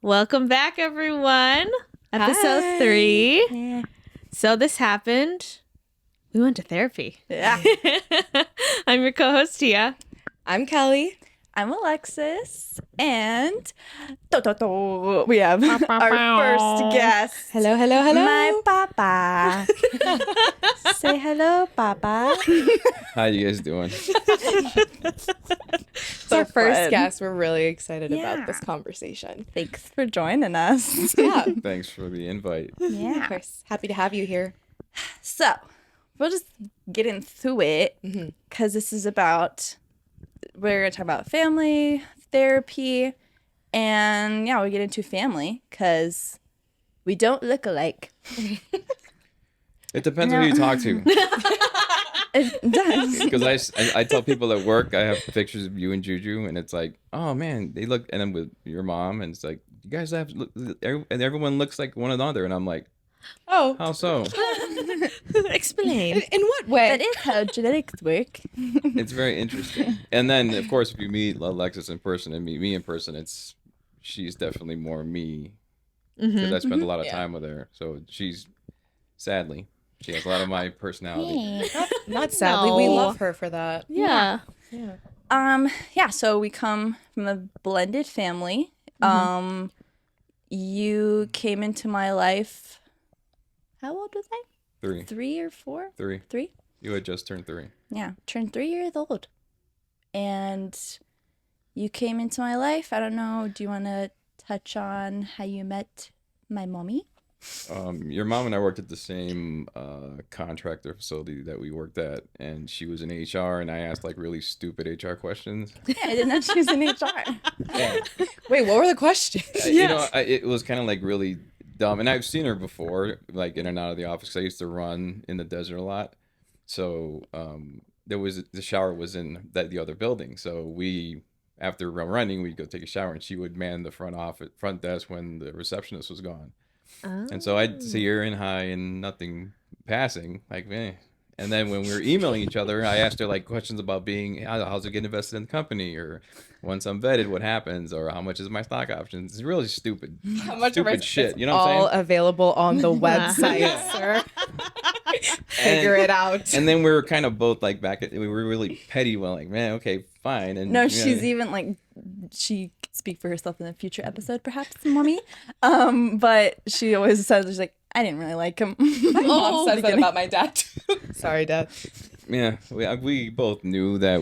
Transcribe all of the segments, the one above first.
Welcome back, everyone. Episode Hi. 3. Yeah. So this happened. We went to therapy. Yeah. I'm your co-host, Tia. I'm Kelly. I'm Alexis, and we have our first guest. Hello. My papa. Say hello, papa. How you guys doing? It's our first fun. guest. We're really excited Yeah. about this conversation. Thanks for joining us. Yeah, Thanks for the invite. Yeah. of course. Happy to have you here. So we'll just get into it because this is about, we're going to talk about family, therapy, and yeah, we get into family because we don't look alike. It depends who you talk to. It does. Because I tell people at work, I have pictures of you and Juju, and it's like, oh man, they look, and then with your mom, and it's like, you guys have, and everyone looks like one another, and I'm like, Oh, how so? Explain. in what way? That is how genetics work. It's very interesting. And then, of course, if you meet Alexis in person and meet me in person, she's definitely more me, because I spend a lot of Yeah. time with her. So she has a lot of my personality. Not sadly. We No. love her for that. Yeah. Yeah, so we come from a blended family. You came into my life, how old was I? 3. 3 or 4? 3. 3? You had just turned 3. Yeah, turned 3 years old. And you came into my life. I don't know, do you want to touch on how you met my mommy? Your mom and I worked at the same contractor facility that we worked at, and she was in HR, and I asked like really stupid HR questions. Yeah, I didn't know she was in HR. Yeah. Wait, what were the questions? You know, it was kind of like really dumb, and I've seen her before, like in and out of the office. 'Cause I used to run in the desert a lot, so the shower was in the other building. So we, after running, we'd go take a shower, and she would man the front desk when the receptionist was gone. And so I'd see her and hi and nothing passing, like, eh. And then when we were emailing each other, I asked her like questions about how's it get invested in the company, or once I'm vetted, what happens, or how much is my stock options. It's really stupid, How much of stupid it shit. is You know what I'm all saying? available on the website, Yeah. sir. Figure it out. And then we were kind of both like we were really petty. Well, like, man, okay, fine. And No, you know, she's even like, she could speak for herself in a future episode, perhaps, mommy. But she always says, she's like, I didn't really like him. My mom Oh, says that about my dad too. Sorry, Dad. yeah, we both knew that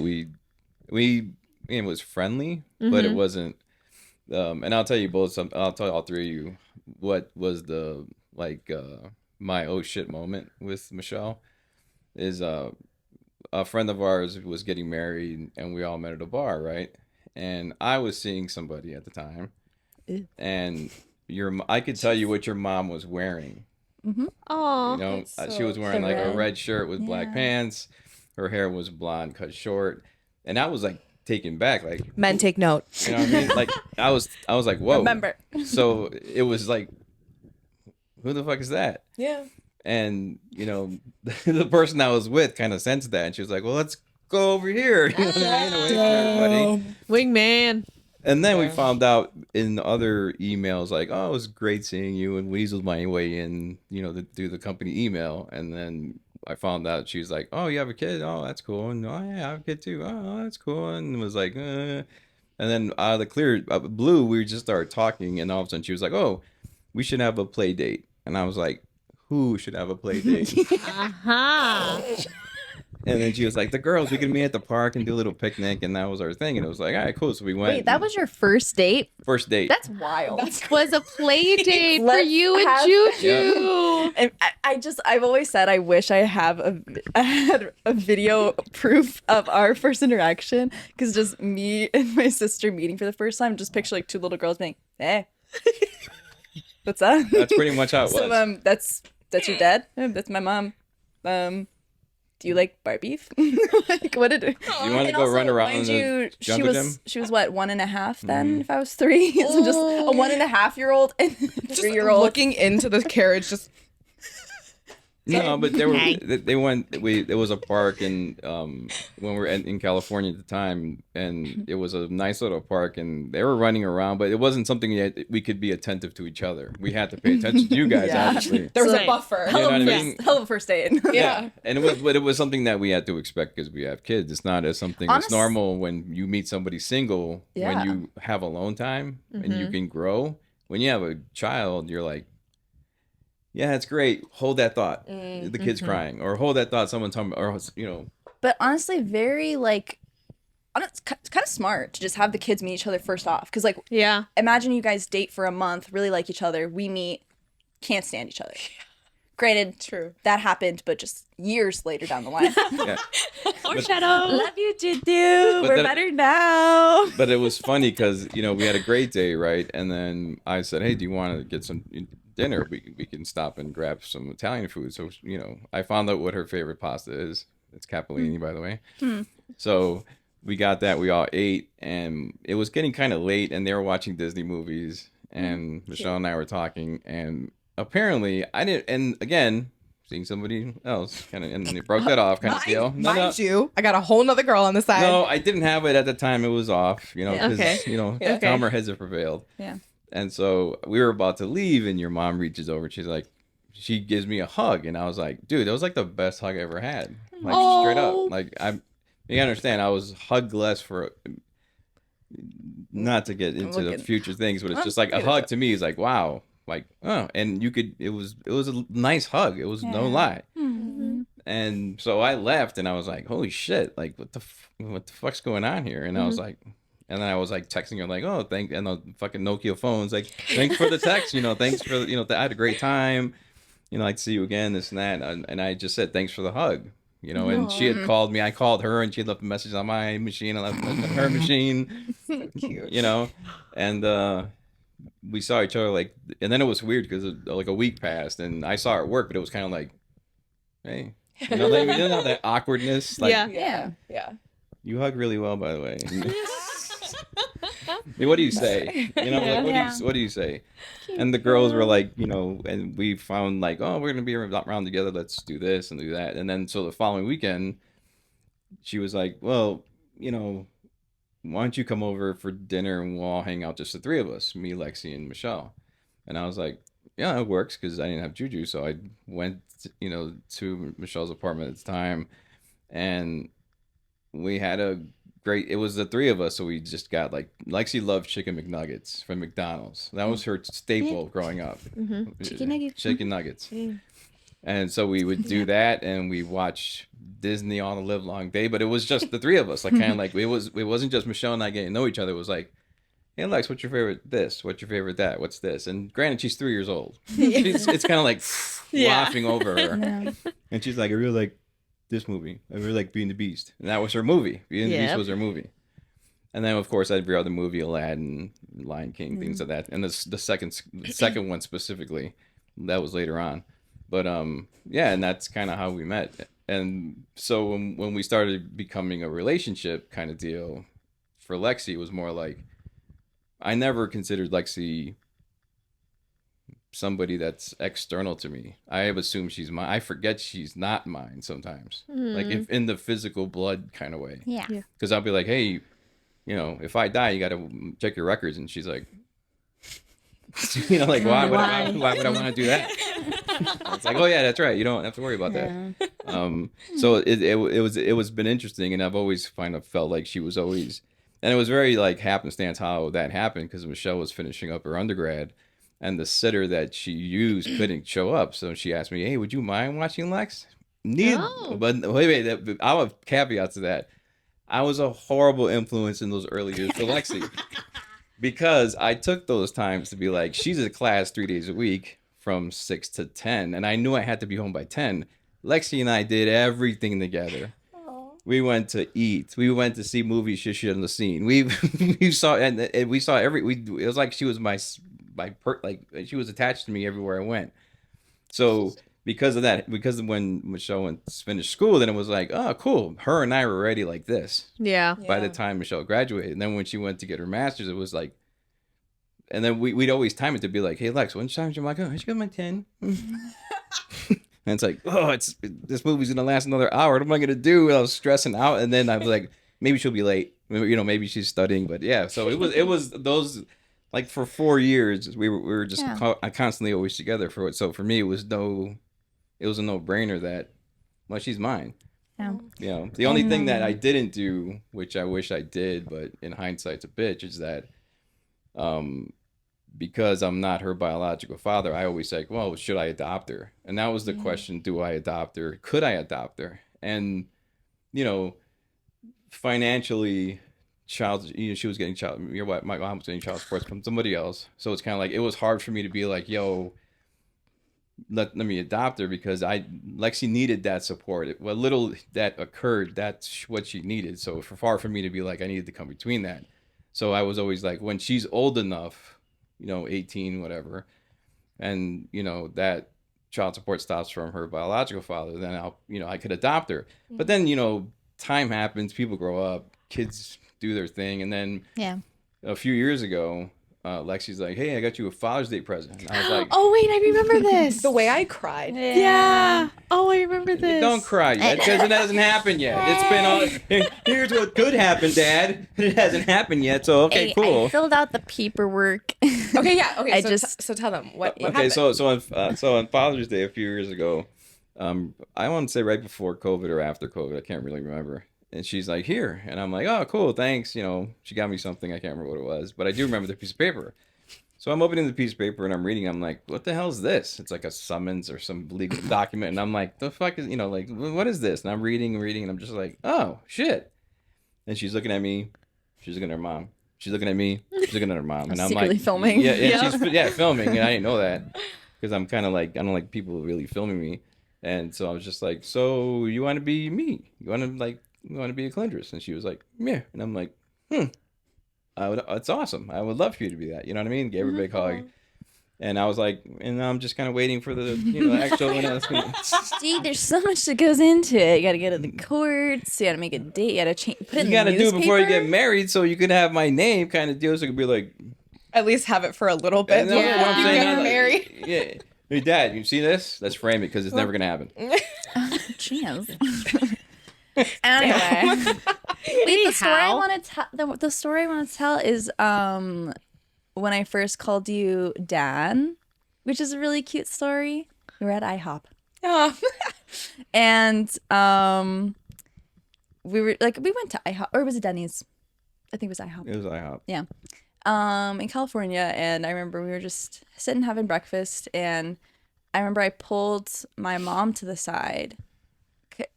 it was friendly, but it wasn't. And I'll tell you both. I'll tell all three of you what was the my oh shit moment with Michelle is a friend of ours was getting married, and we all met at a bar, right? And I was seeing somebody at the time, and I could tell you what your mom was wearing. Oh. You know, That's she was wearing the like a red. red shirt with black Yeah. pants. Her hair was blonde, cut short, and I was like taken back, like, Men take note. you know what I mean? Like I was like, whoa. Remember. So it was like, who the fuck is that? Yeah. And you know, the person I was with kind of sensed that, and she was like, well, let's go over here. You know what I mean? Away from everybody. Wingman. And then we Yeah. found out in other emails, like, oh, it was great seeing you, and weaseled my way in, you know, through the company email. And then I found out she was like, oh, you have a kid? Oh, that's cool. And oh, yeah, I have a kid too. Oh, that's cool. And was like, And then out of the clear blue, we just started talking, and all of a sudden she was like, oh, we should have a play date. And I was like, who should have a play date? Uh-huh. And then she was like, the girls, we can meet at the park and do a little picnic. And that was our thing. And it was like, all right, cool. So we went. Wait, that was your first date? first date. That's wild. Was a play date for Let's you and have- Juju. And I've always said I wish I had a video proof of our first interaction, because just me and my sister meeting for the first time, just picture like two little girls being, hey, what's up? That's pretty much how it was. So that's your dad? That's my mom. Do you like Barbie? Like, what did it? You want to go run around in the she jungle was gym? she was what, 1.5 then? If I was 3, so just a 1.5-year-old and a Just 3-year-old. looking into the carriage, just No, but they went. It was a park, and when we were in California at the time, and it was a nice little park, and they were running around, but it wasn't something that we could be attentive to each other. We had to pay attention to you guys, Yeah. obviously. There was Right. a buffer. You know what I mean? Hell of a first date. Yeah. And it was something that we had to expect because we have kids. It's not as something that's normal when you meet somebody single, Yeah. when you have alone time and you can grow. When you have a child, you're like, yeah, it's great. Hold that thought. The kid's crying, or hold that thought. Someone's talking, or But honestly, very like, it's kind of smart to just have the kids meet each other first off. Because like, Yeah. imagine you guys date for a month, really like each other. We meet, can't stand each other. Granted, True. that happened, but just years later down the line. yeah. Foreshadow. Love you, Jidu. But We're then- better now. But it was funny because we had a great day, right? And then I said, "Hey, do you want to get some dinner? We can stop and grab some Italian food." So I found out what her favorite pasta is. It's capellini, by the way. So we got that. We all ate, and it was getting kind of late, and they were watching Disney movies, and Michelle and I were talking, and apparently I didn't. And again, seeing somebody else, kind of, and they broke that off, kind of deal. Mind you, I got a whole nother girl on the side. No, I didn't have it at the time. It was off, because Okay. calmer heads have prevailed. Yeah. And so we were about to leave, and your mom reaches over. She's like, she gives me a hug, and I was like, dude, that was like the best hug I ever had. Like straight up, like you understand, I was hugless for. Not to get into the future things, but it's just like a hug to me is like, wow, like, oh, and it was a nice hug. It was no lie. And so I left, and I was like, holy shit, like what the fuck's going on here? And I was like, and then I was like texting her like, oh, and the fucking Nokia phones, like, thanks for the text, thanks for, I had a great time, I'd see you again, this and that. And I just said, thanks for the hug, and she had called me, I called her, and she had left a message on my machine, I left on her machine, Cute. and we saw each other like, and then it was weird because like a week passed, and I saw her at work, but it was kind of like, hey, that awkwardness, like, Yeah. you hug really well, by the way. I mean, what do you say? What do you say? And the girls were like, and we found like, oh, we're gonna be around together. Let's do this and do that. And then so the following weekend, she was like, well, why don't you come over for dinner and we'll all hang out, just the three of us, me, Lexi, and Michelle. And I was like, yeah, it works, because I didn't have Juju, so I went, to Michelle's apartment at the time, and we had it was the three of us, so we just got like, Lexi loved chicken McNuggets from McDonald's. That was her staple growing up. Chicken nuggets. Chicken nuggets. And so we would do that, and we watch Disney all the live long day. But it was just the three of us, like kind of like it wasn't just Michelle and I getting to know each other. It was like, hey Lex, what's your favorite this? What's your favorite that? What's this? And granted, she's 3 years old. It's kind of like laughing over her, and she's like, I really like this movie. I really like Beauty and the Beast, and that was her movie. Beauty and the Beast was her movie. And then of course every other movie, Aladdin, Lion King, things like that. And the second one specifically, that was later on. But yeah, and that's kind of how we met. And so when we started becoming a relationship kind of deal, for Lexi, it was more like, I never considered Lexi somebody that's external to me. I have assumed she's mine. I forget she's not mine sometimes. Like if in the physical blood kind of way. Yeah. Because I'll be like, hey, if I die, you got to check your records. And she's like, like, why would I want to do that? It's like, oh yeah, that's right. You don't have to worry about that. So it was been interesting, and I've always felt like she was always, and it was very like happenstance how that happened, because Michelle was finishing up her undergrad, and the sitter that she used couldn't show up, so she asked me, hey, would you mind watching Lex? But wait, I'll have caveats to that. I was a horrible influence in those early years for Lexi. Because I took those times to be like, she's at class 3 days a week from 6 to 10, and I knew I had to be home by 10. Lexi and I did everything together. Aww. We went to eat. We went to see movies she shouldn't have seen. We saw and we saw it was like she was like she was attached to me everywhere I went. So because of that, because when Michelle finished school, then it was like, oh, cool. Her and I were already like this. Yeah. By the time Michelle graduated. And then when she went to get her master's, it was like, and then we'd always time it to be like, hey, Lex, when's time? I'm like, oh, I should get my 10. And And it's like, oh, this movie's gonna last another hour. What am I gonna do? And I was stressing out, and then I was like, maybe she'll be late. Maybe she's studying. But yeah, so it was those like for 4 years we were just constantly always together for it. So for me, it was a no brainer that, well, she's mine. Yeah. The only thing that I didn't do, which I wish I did, but in hindsight's a bitch, is that because I'm not her biological father, I always say, well, should I adopt her? And that was the question: do I adopt her? Could I adopt her? And financially, she was getting my mom was getting child support from somebody else, so it's kind of like it was hard for me to be like, yo, let me adopt her, because Lexi needed that support. What little that occurred, that's what she needed. So for far from me to be like, I needed to come between that. So I was always like, when she's old enough, 18, whatever, and that child support stops from her biological father, then I could adopt her. But then time happens, people grow up, kids do their thing, and then a few years ago, Lexi's like, hey, I got you a Father's Day present. And I was like, Oh wait, I remember this. The way I cried. Yeah. Oh, I remember this. don't cry yet, because it hasn't happened yet. It's been all, here's what could happen, Dad. It hasn't happened yet, so okay, cool. I filled out the paperwork. Okay, yeah. Okay, I so tell them what Okay, happened. so on Father's Day a few years ago, I want to say right before COVID or after COVID, I can't really remember. And she's like, here. And I'm like, oh, cool, thanks. She got me something. I can't remember what it was, but I do remember the piece of paper. So I'm opening the piece of paper and I'm reading. I'm like, what the hell is this? It's like a summons or some legal document. And I'm like, the fuck is, like, what is this? And I'm reading, and I'm just like, oh, shit. And she's looking at me. She's looking at her mom. She's looking at me. She's looking at her mom. And I'm Secretly like, filming. Yeah, she's filming. And I didn't know that, because I'm kind of like, I don't like people really filming me. And so I was just like, so you want to be me? You want to be a Clindris? And she was like, yeah. And I'm like, it's awesome. I would love for you to be that. You know what I mean? Gave her a big hug. And I was like, and I'm just kind of waiting for the, actual one. See, there's so much that goes into it. You got to go to the courts. You got to make a date. You got to put it in the newspaper. You got to do it before you get married, so you can have my name kind of deal. So it could be like, At least have it for a little bit. you know what I'm You saying? get Like, married. yeah. Hey, Dad, you see this? Let's frame it, because it's never going to happen. Cheers. Anyway, wait, the story I want to tell. The story I want to tell is when I first called you Dad, which is a really cute story. We were at IHOP, and we went to IHOP, or was it Denny's? I think it was IHOP. It was IHOP. Yeah. In California, and I remember we were just sitting having breakfast, and I remember I pulled my mom to the side.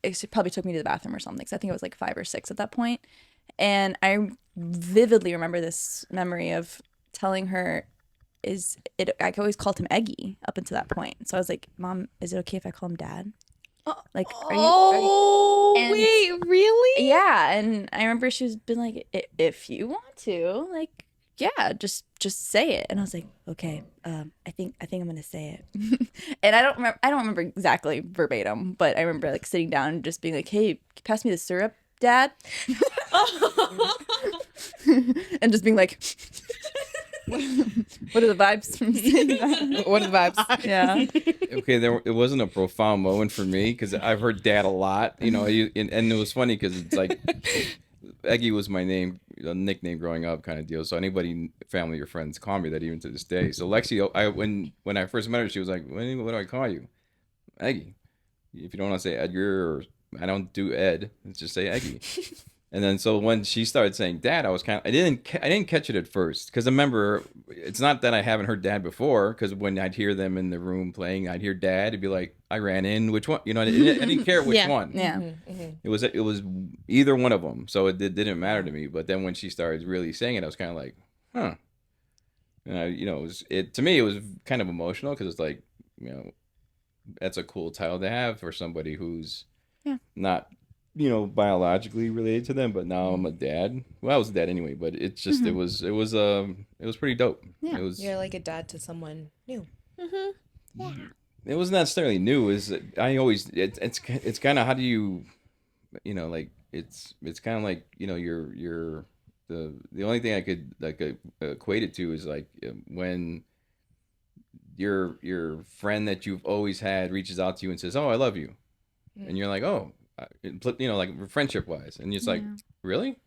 It probably took me to the bathroom or something, because I think it was like 5 or 6 at that point. And I vividly remember this memory of telling her, I always called him Eggy up until that point. So I was like, Mom, is it okay if I call him Dad? Like, Wait, really? Yeah. And I remember she was been like, if you want to, like, yeah, just say it. And I was like, okay, I think I'm gonna say it. And I don't remember exactly verbatim, but I remember like sitting down and just being like, hey, pass me the syrup, Dad. And just being like, what are the vibes from saying that? What are the vibes? Yeah. Okay, it wasn't a profound moment for me, because I've heard Dad a lot, and it was funny because it's like, Eggy was my name, a nickname growing up, kind of deal. So anybody, family or friends, call me that even to this day. So Lexi, when I first met her, she was like, "What do I call you?" Eggy. If you don't want to say Edgar, or I don't do Ed, let's just say Eggy. And then so when she started saying Dad, I didn't catch it at first, because I remember, it's not that I haven't heard Dad before, because when I'd hear them in the room playing, I'd hear Dad, it'd be like, I ran in, which one? I didn't care which one. Yeah. It was either one of them, so it didn't matter to me. But then when she started really saying it, I was kind of like, huh. And to me it was kind of emotional, because it's like, that's a cool title to have for somebody who's not biologically related to them, but now I'm a dad. Well, I was a dad anyway, but it's just it was pretty dope. Yeah. You're like a dad to someone new. Yeah. It wasn't necessarily new. It's kind of, how do you, like, it's kind of like, you're the only thing I could like equate it to is like when your friend that you've always had reaches out to you and says, "Oh, I love you," and you're like, "Oh," like friendship wise, and it's like, "Really?"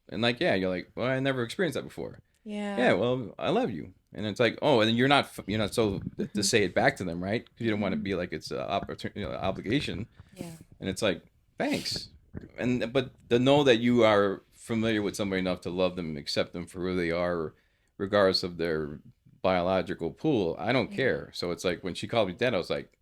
And like, yeah, you're like, "Well, I never experienced that before." Yeah, well, I love you, and it's like, oh, and then you're not so to say it back to them, right? Because you don't want to be like it's an obligation, Yeah. and it's like, thanks, but to know that you are familiar with somebody enough to love them and accept them for who they are, regardless of their biological pool, I don't care. So it's like when she called me dad, I was like,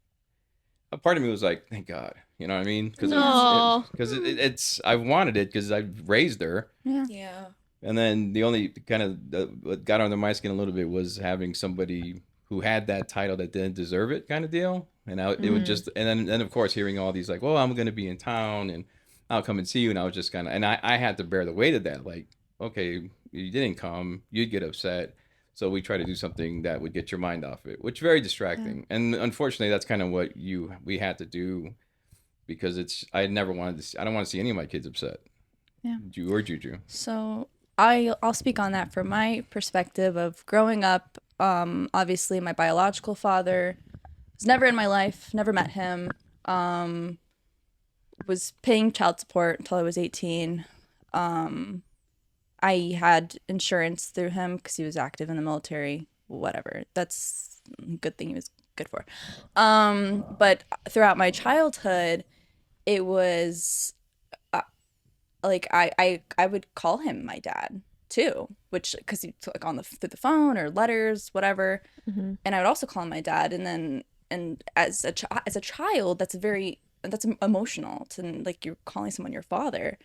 a part of me was like, thank God, you know what I mean? Because Aw. it's I wanted it because I raised her. Yeah. And then the only kind of what got under my skin a little bit was having somebody who had that title that didn't deserve it, kind of deal. And it would just, and then of course hearing all these like, well, I'm gonna be in town and I'll come and see you, and I was just kind of, and I had to bear the weight of that. Like, okay, you didn't come, you'd get upset, so we try to do something that would get your mind off it, which is very distracting. And unfortunately, that's kind of what we had to do because I never wanted to. I don't want to see any of my kids upset. Yeah. Juju. So I'll speak on that from my perspective of growing up. Obviously, my biological father was never in my life. Never met him. Was paying child support until I was 18. I had insurance through him because he was active in the military. Whatever. That's a good thing he was good for. But throughout my childhood, it was like I would call him my dad too, which because he like on through the phone or letters, whatever. And I would also call him my dad. And as a child, that's emotional to like you're calling someone your father.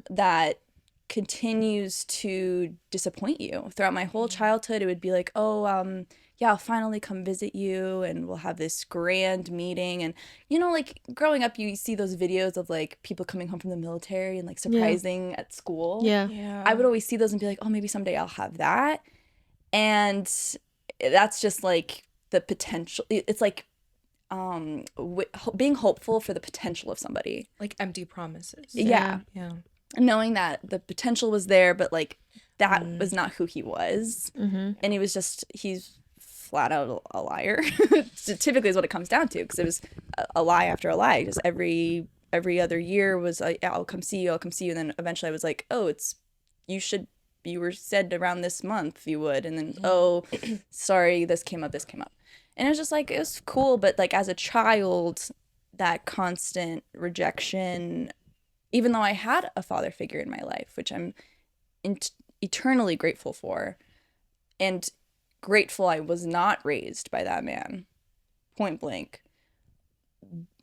That continues to disappoint you throughout my whole childhood. It would be like, oh, yeah, I'll finally come visit you and we'll have this grand meeting. And like growing up, you see those videos of like people coming home from the military and like surprising at school. Yeah. I would always see those and be like, oh, maybe someday I'll have that. And that's just like the potential. It's like being hopeful for the potential of somebody. Like empty promises. Yeah. Yeah. Knowing that the potential was there, but like that was not who he was. And he's flat out a liar. Typically is what it comes down to, because it was a lie after a lie. Just every other year was like, yeah, I'll come see you. And then eventually I was like, oh, you were said around this month you would. And then, oh, sorry, this came up. And it was just like, it was cool. But like as a child, that constant rejection, even though I had a father figure in my life, which I'm eternally grateful for, and grateful I was not raised by that man, point blank.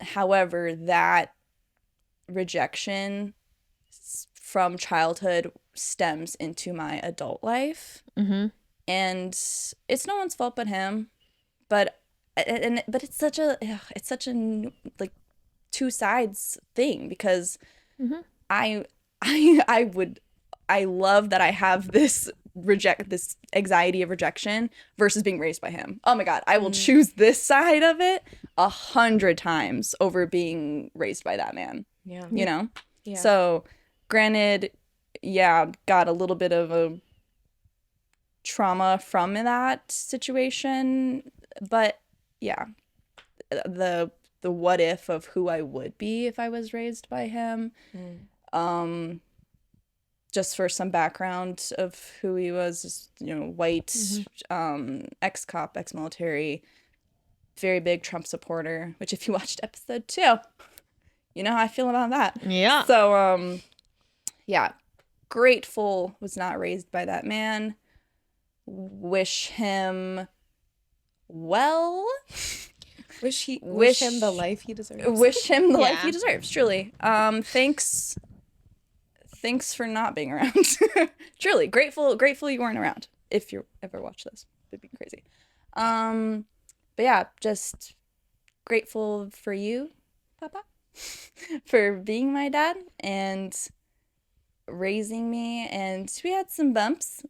However, that rejection from childhood stems into my adult life. And it's no one's fault but him. But it's such a like two sides thing, because I love that I have this anxiety of rejection versus being raised by him. Oh my God, I will choose this side of it 100 times over being raised by that man. Yeah. Yeah. Yeah. So granted, yeah, got a little bit of a trauma from that situation, but yeah, the what if of who I would be if I was raised by him. Just for some background of who he was, white, ex-cop, ex-military, very big Trump supporter, which if you watched episode 2, you know how I feel about that. Yeah. So, yeah, grateful was not raised by that man. Wish him well. Wish him the life he deserves. Wish him the life he deserves, truly. Thanks for not being around. Truly grateful you weren't around. If you ever watch this, it'd be crazy. But yeah, just grateful for you, Papa, for being my dad and raising me. And we had some bumps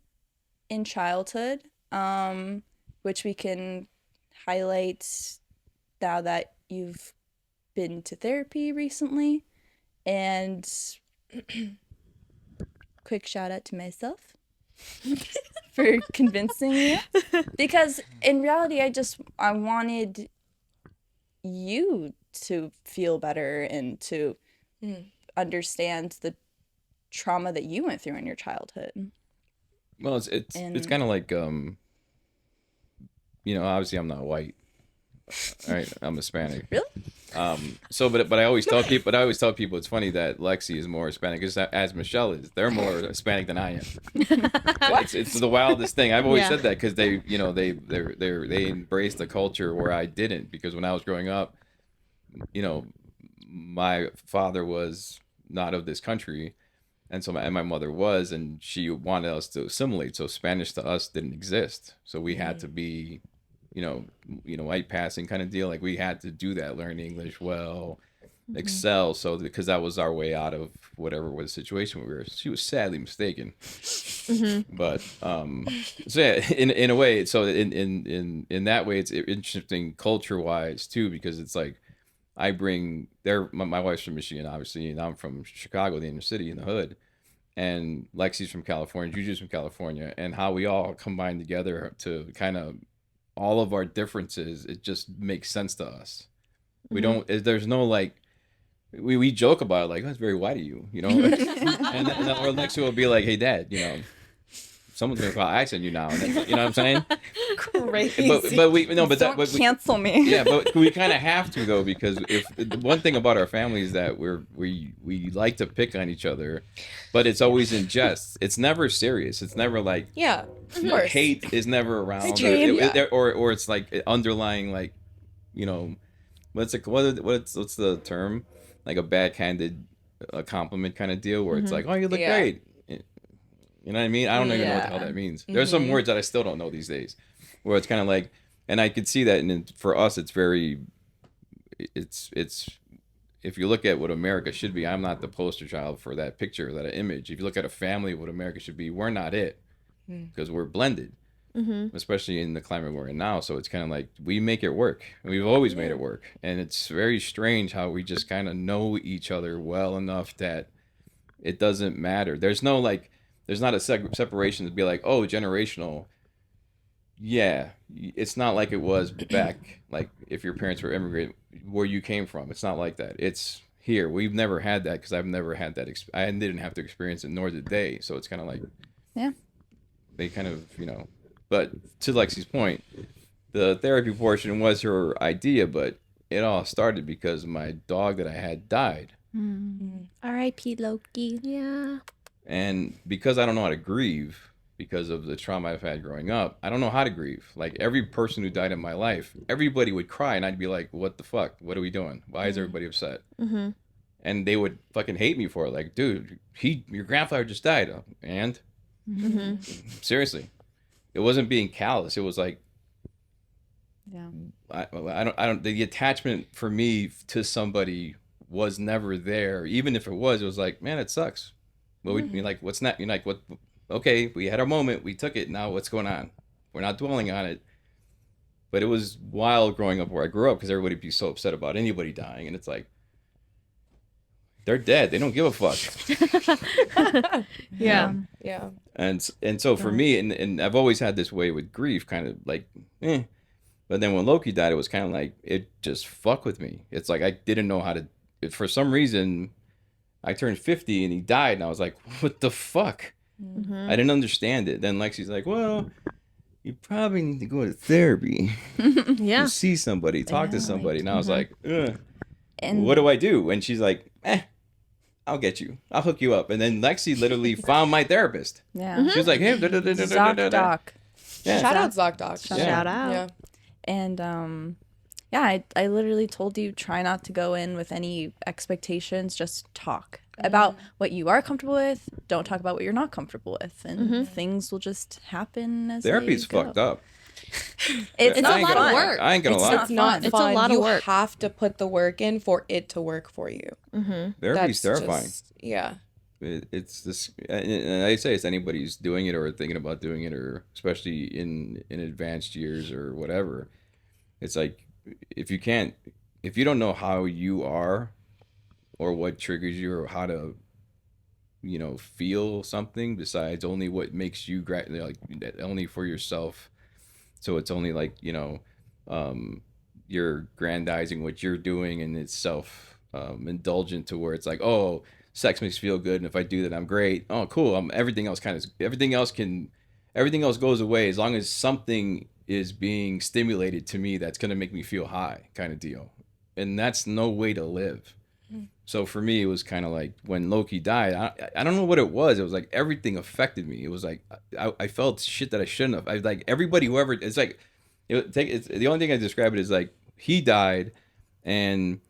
in childhood, which we can highlight now that you've been to therapy recently. And quick shout out to myself for convincing me. Because in reality, I wanted you to feel better and to understand the trauma that you went through in your childhood. Well, it's kind of like obviously I'm not white. All right, I'm Hispanic. Really? But I always tell people it's funny that Lexi is more Hispanic as Michelle is. They're more Hispanic than I am. It's the wildest thing. I've always said that because they embrace the culture where I didn't, because when I was growing up, my father was not of this country, and my mother was, and she wanted us to assimilate. So Spanish to us didn't exist. So we had to be white passing kind of deal. Like we had to do that, learn English well, excel. So because that was our way out of whatever was the situation we were. She was sadly mistaken. But so yeah, in a way, so in that way, it's interesting culture wise too, because it's like I bring my wife's from Michigan, obviously, and I'm from Chicago, the inner city, in the hood. And Lexi's from California, Juju's from California, and how we all combine together to kind of all of our differences, it just makes sense to us. We don't, there's no like, we joke about it like, that's very white of you, and or Lexi will be like, hey dad, someone's gonna call accent you now, and then, you know what I'm saying? Crazy. But we no, but Don't cancel me. Yeah, but we kind of have to though, because if the one thing about our family is that we like to pick on each other, but it's always in jest. It's never serious. It's never like Yeah, of course. hate is never around, or it's like underlying like, what's the term, like a backhanded compliment kind of deal where it's like, oh, you look great. You know what I mean? I don't even know what the hell that means. There's some words that I still don't know these days, where it's kind of like, and I could see that, and for us, it's if you look at what America should be, I'm not the poster child for that picture, that image. If you look at a family, what America should be, we're not it, because we're blended, especially in the climate we're in now. So it's kind of like we make it work, and we've always made it work, and it's very strange how we just kind of know each other well enough that it doesn't matter. There's not a separation to be like, oh, generational. Yeah, it's not like it was back, like if your parents were immigrant, where you came from. It's not like that. It's here. We've never had that, because I've never had that. I didn't have to experience it, nor did they. So it's kind of like, they kind of, But to Lexi's point, the therapy portion was her idea, but it all started because my dog that I had died. R.I.P. Loki. Yeah. And because I don't know how to grieve, because of the trauma I've had growing up, I don't know how to grieve. Like every person who died in my life, everybody would cry, and I'd be like, what the fuck? What are we doing? Why is everybody upset? And they would fucking hate me for it. Like, dude, your grandfather just died. And? Seriously. It wasn't being callous. It was like, I don't, the attachment for me to somebody was never there. Even if it was like, man, it sucks. Well, we like, what's not? You're like, what? Okay, we had our moment. We took it. Now what's going on? We're not dwelling on it. But it was wild growing up where I grew up, because everybody would be so upset about anybody dying, and it's like, they're dead. They don't give a fuck. Yeah. And so for me, and I've always had this way with grief, kind of like, But then when Loki died, it was kind of like, it just fucked with me. It's like I didn't know how to. For some reason, I turned 50 and he died, and I was like, what the fuck? I didn't understand it. Then Lexi's like, well, you probably need to go to therapy. To see somebody, talk to somebody. And I was like, and what do I do? And she's like, I'll get you. I'll hook you up. And then Lexi literally found my therapist. Yeah. She was like, hey, Doc. Yeah. Shout out ZocDoc. Shout out. Yeah. And I literally told you, try not to go in with any expectations. Just talk about what you are comfortable with. Don't talk about what you're not comfortable with, and things will just happen as Therapy's they go. fucked up. It's a lot of work. I ain't gonna lie. It's not It's a fun. lot of you work. have to put the work in for it to work for you. Therapy's terrifying. Yeah. It's this, and I say it's anybody who's doing it or thinking about doing it, or especially in advanced years or whatever. It's like, if you don't know how you are, or what triggers you, or how to feel something besides only what makes you like only for yourself. So it's only like, you're grandizing what you're doing, and it's self indulgent to where it's like, oh, sex makes me feel good, and if I do that, I'm great. Oh, cool. Everything else goes away as long as something is being stimulated to me that's gonna make me feel high, kind of deal. And that's no way to live. So for me, it was kind of like when Loki died. I don't know what it was. It was like everything affected me. It was like I felt shit that I shouldn't have. I like everybody, whoever. It's like it's the only thing I describe it is like he died, and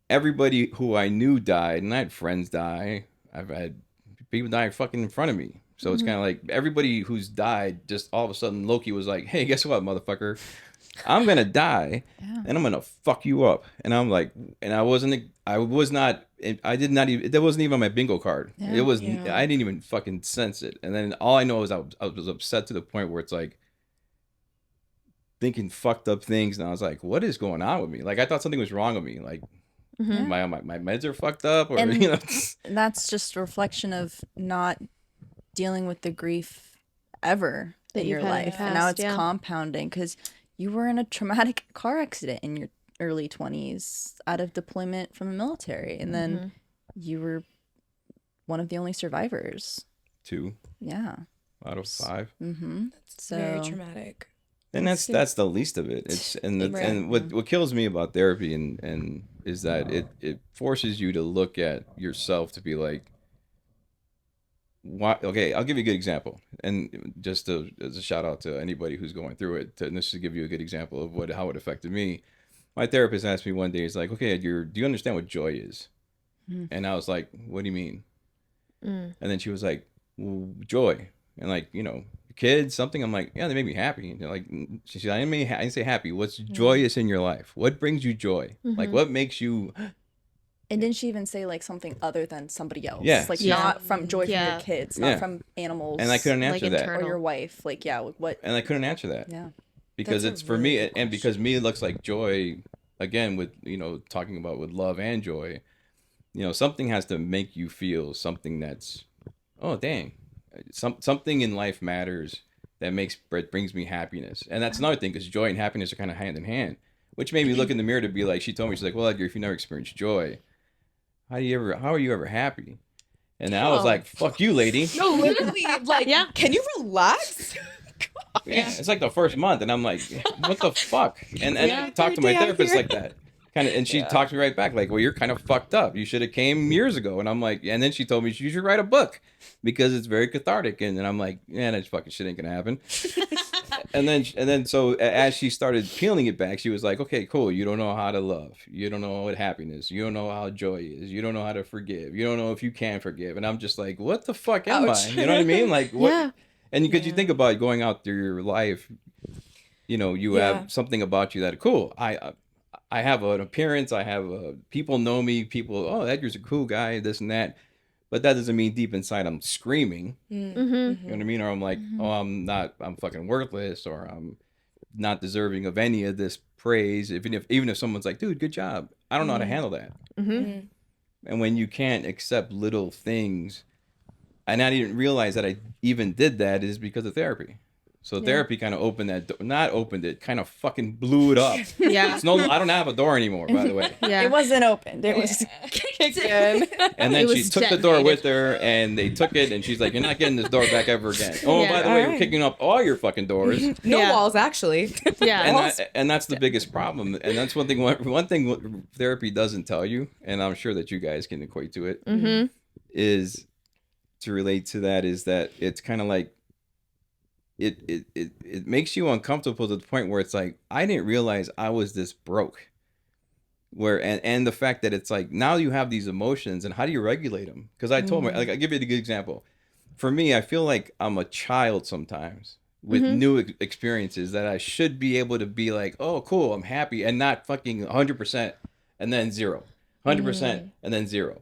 everybody who I knew died, and I had friends die. I've had people die fucking in front of me. So it's kind of like everybody who's died, just all of a sudden Loki was like, "Hey, guess what, motherfucker? I'm gonna die, and I'm gonna fuck you up." And I'm like, and I was not, I did not even, that wasn't even on my bingo card. It was, I didn't even fucking sense it. And then all I know is I was upset to the point where it's like thinking fucked up things, and I was like, what is going on with me? Like I thought something was wrong with me. Like my meds are fucked up, or And that's just a reflection of not dealing with the grief ever That in you've your had in the life, and now past, it's yeah. compounding because you were in a traumatic car accident in your early 20s out of deployment from the military, and then you were one of the only survivors. 2 out of 5. That's very traumatic. And that's the least of it. It's and what kills me about therapy and is that it forces you to look at yourself to be like, why? Okay, I'll give you a good example, and just as a shout out to anybody who's going through it, and this to give you a good example of how it affected me. My therapist asked me one day, he's like, "Okay, Edgar, do you understand what joy is?" And I was like, "What do you mean?" And then she was like, "Well, joy, and like kids, something." I'm like, "Yeah, they make me happy." And like she said, I didn't say happy. What's joyous in your life? What brings you joy? Like what makes you? And didn't she even say like something other than somebody else? Yeah. Like not from joy from your kids, not from animals. And I couldn't answer like that. internal. Or your wife. Like, what? And I couldn't answer that. Yeah. Because That's it's a for really me, good and because me, it looks like joy, again, with, talking about with love and joy, something has to make you feel something that's, oh, dang, something in life matters that brings me happiness. And that's another thing, because joy and happiness are kind of hand in hand, which made me look in the mirror to be like, she told me, she's like, well, Edgar, if you never experienced joy, how are you ever happy? And I was like, fuck you, lady. No, literally, like, can you relax? Yeah, it's like the first month, and I'm like, what the fuck? And I talked to my therapist like that, kind of, and she talked me right back, like, well, you're kind of fucked up. You should have came years ago. And I'm like, and then she told me you should write a book because it's very cathartic. And then I'm like, yeah, that fucking shit ain't gonna happen. and then so as she started peeling it back, she was like, okay, cool. You don't know how to love. You don't know what happiness. You don't know how joy is. You don't know how to forgive. You don't know if you can forgive. And I'm just like, what the fuck am I? You know what I mean? Like, what? Yeah. And because you think about going out through your life, you have something about you that cool. I have an appearance. I have people know me. People, oh, Edgar's a cool guy, this and that. But that doesn't mean deep inside I'm screaming. You know what I mean? Or I'm like, oh, I'm fucking worthless, or I'm not deserving of any of this praise. Even if someone's like, dude, good job. I don't know how to handle that. And when you can't accept little things, and I didn't realize that I even did that, is because of therapy. So therapy kind of opened that door, not opened it, kind of fucking blew it up. Yeah. I don't have a door anymore, by the way. Yeah. It wasn't opened. It was kicked in. And then It she was took the door detonated. with her, and they took it, and she's like, you're not getting this door back ever again. Oh, Yeah. by the way, we're Alright. kicking up all your fucking doors. No Yeah. walls, actually. Yeah. And that's the biggest problem. And that's one thing therapy doesn't tell you, and I'm sure that you guys can equate to it, is to relate to that, is that it's kind of like, it makes you uncomfortable to the point where it's like, I didn't realize I was this broke. And the fact that it's like, now you have these emotions, and how do you regulate them? Because I told me, like, I'll give you a good example. For me, I feel like I'm a child sometimes with new experiences that I should be able to be like, oh, cool, I'm happy, and not fucking 100% and then 0, 100% and then 0.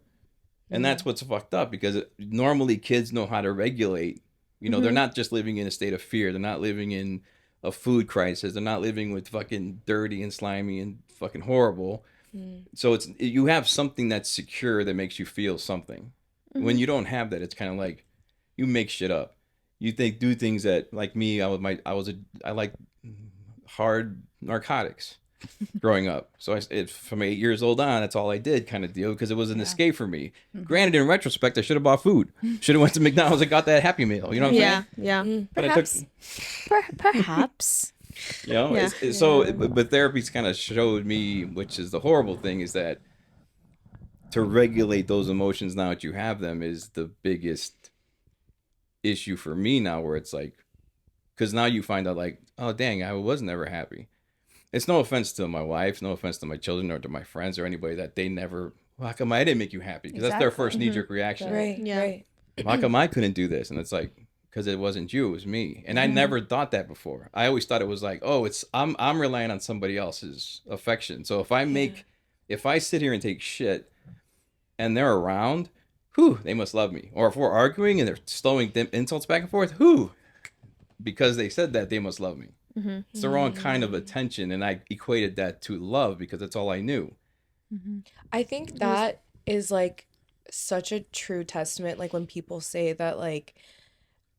And that's what's fucked up, because normally kids know how to regulate. They're not just living in a state of fear. They're not living in a food crisis. They're not living with fucking dirty and slimy and fucking horrible. So you have something that's secure that makes you feel something. When you don't have that, it's kind of like you make shit up. You do things that, like me, I like hard narcotics growing up. So from 8 years old on, that's all I did, kind of deal, because it was an escape for me. Granted, in retrospect, I should have bought food. Should have went to McDonald's and got that Happy Meal. You know what I'm saying? Yeah. But Perhaps. Perhaps. you know, Yeah. but therapy's kind of showed me, which is the horrible thing, is that to regulate those emotions now that you have them is the biggest issue for me now, where it's like, because now you find out like, oh dang, I was never happy. It's no offense to my wife, no offense to my children or to my friends or anybody that they never, well, how come I didn't make you happy? Because that's their first knee-jerk reaction. Right. Yeah. Right. How come I couldn't do this? And it's like, because it wasn't you, it was me. And I never thought that before. I always thought it was like, oh, I'm relying on somebody else's affection. So if I sit here and take shit and they're around, whew, they must love me. Or if we're arguing and they're throwing insults back and forth, whew, because they said that, they must love me. It's the wrong kind of attention, and I equated that to love because that's all I knew. I think that is like such a true testament, like when people say that like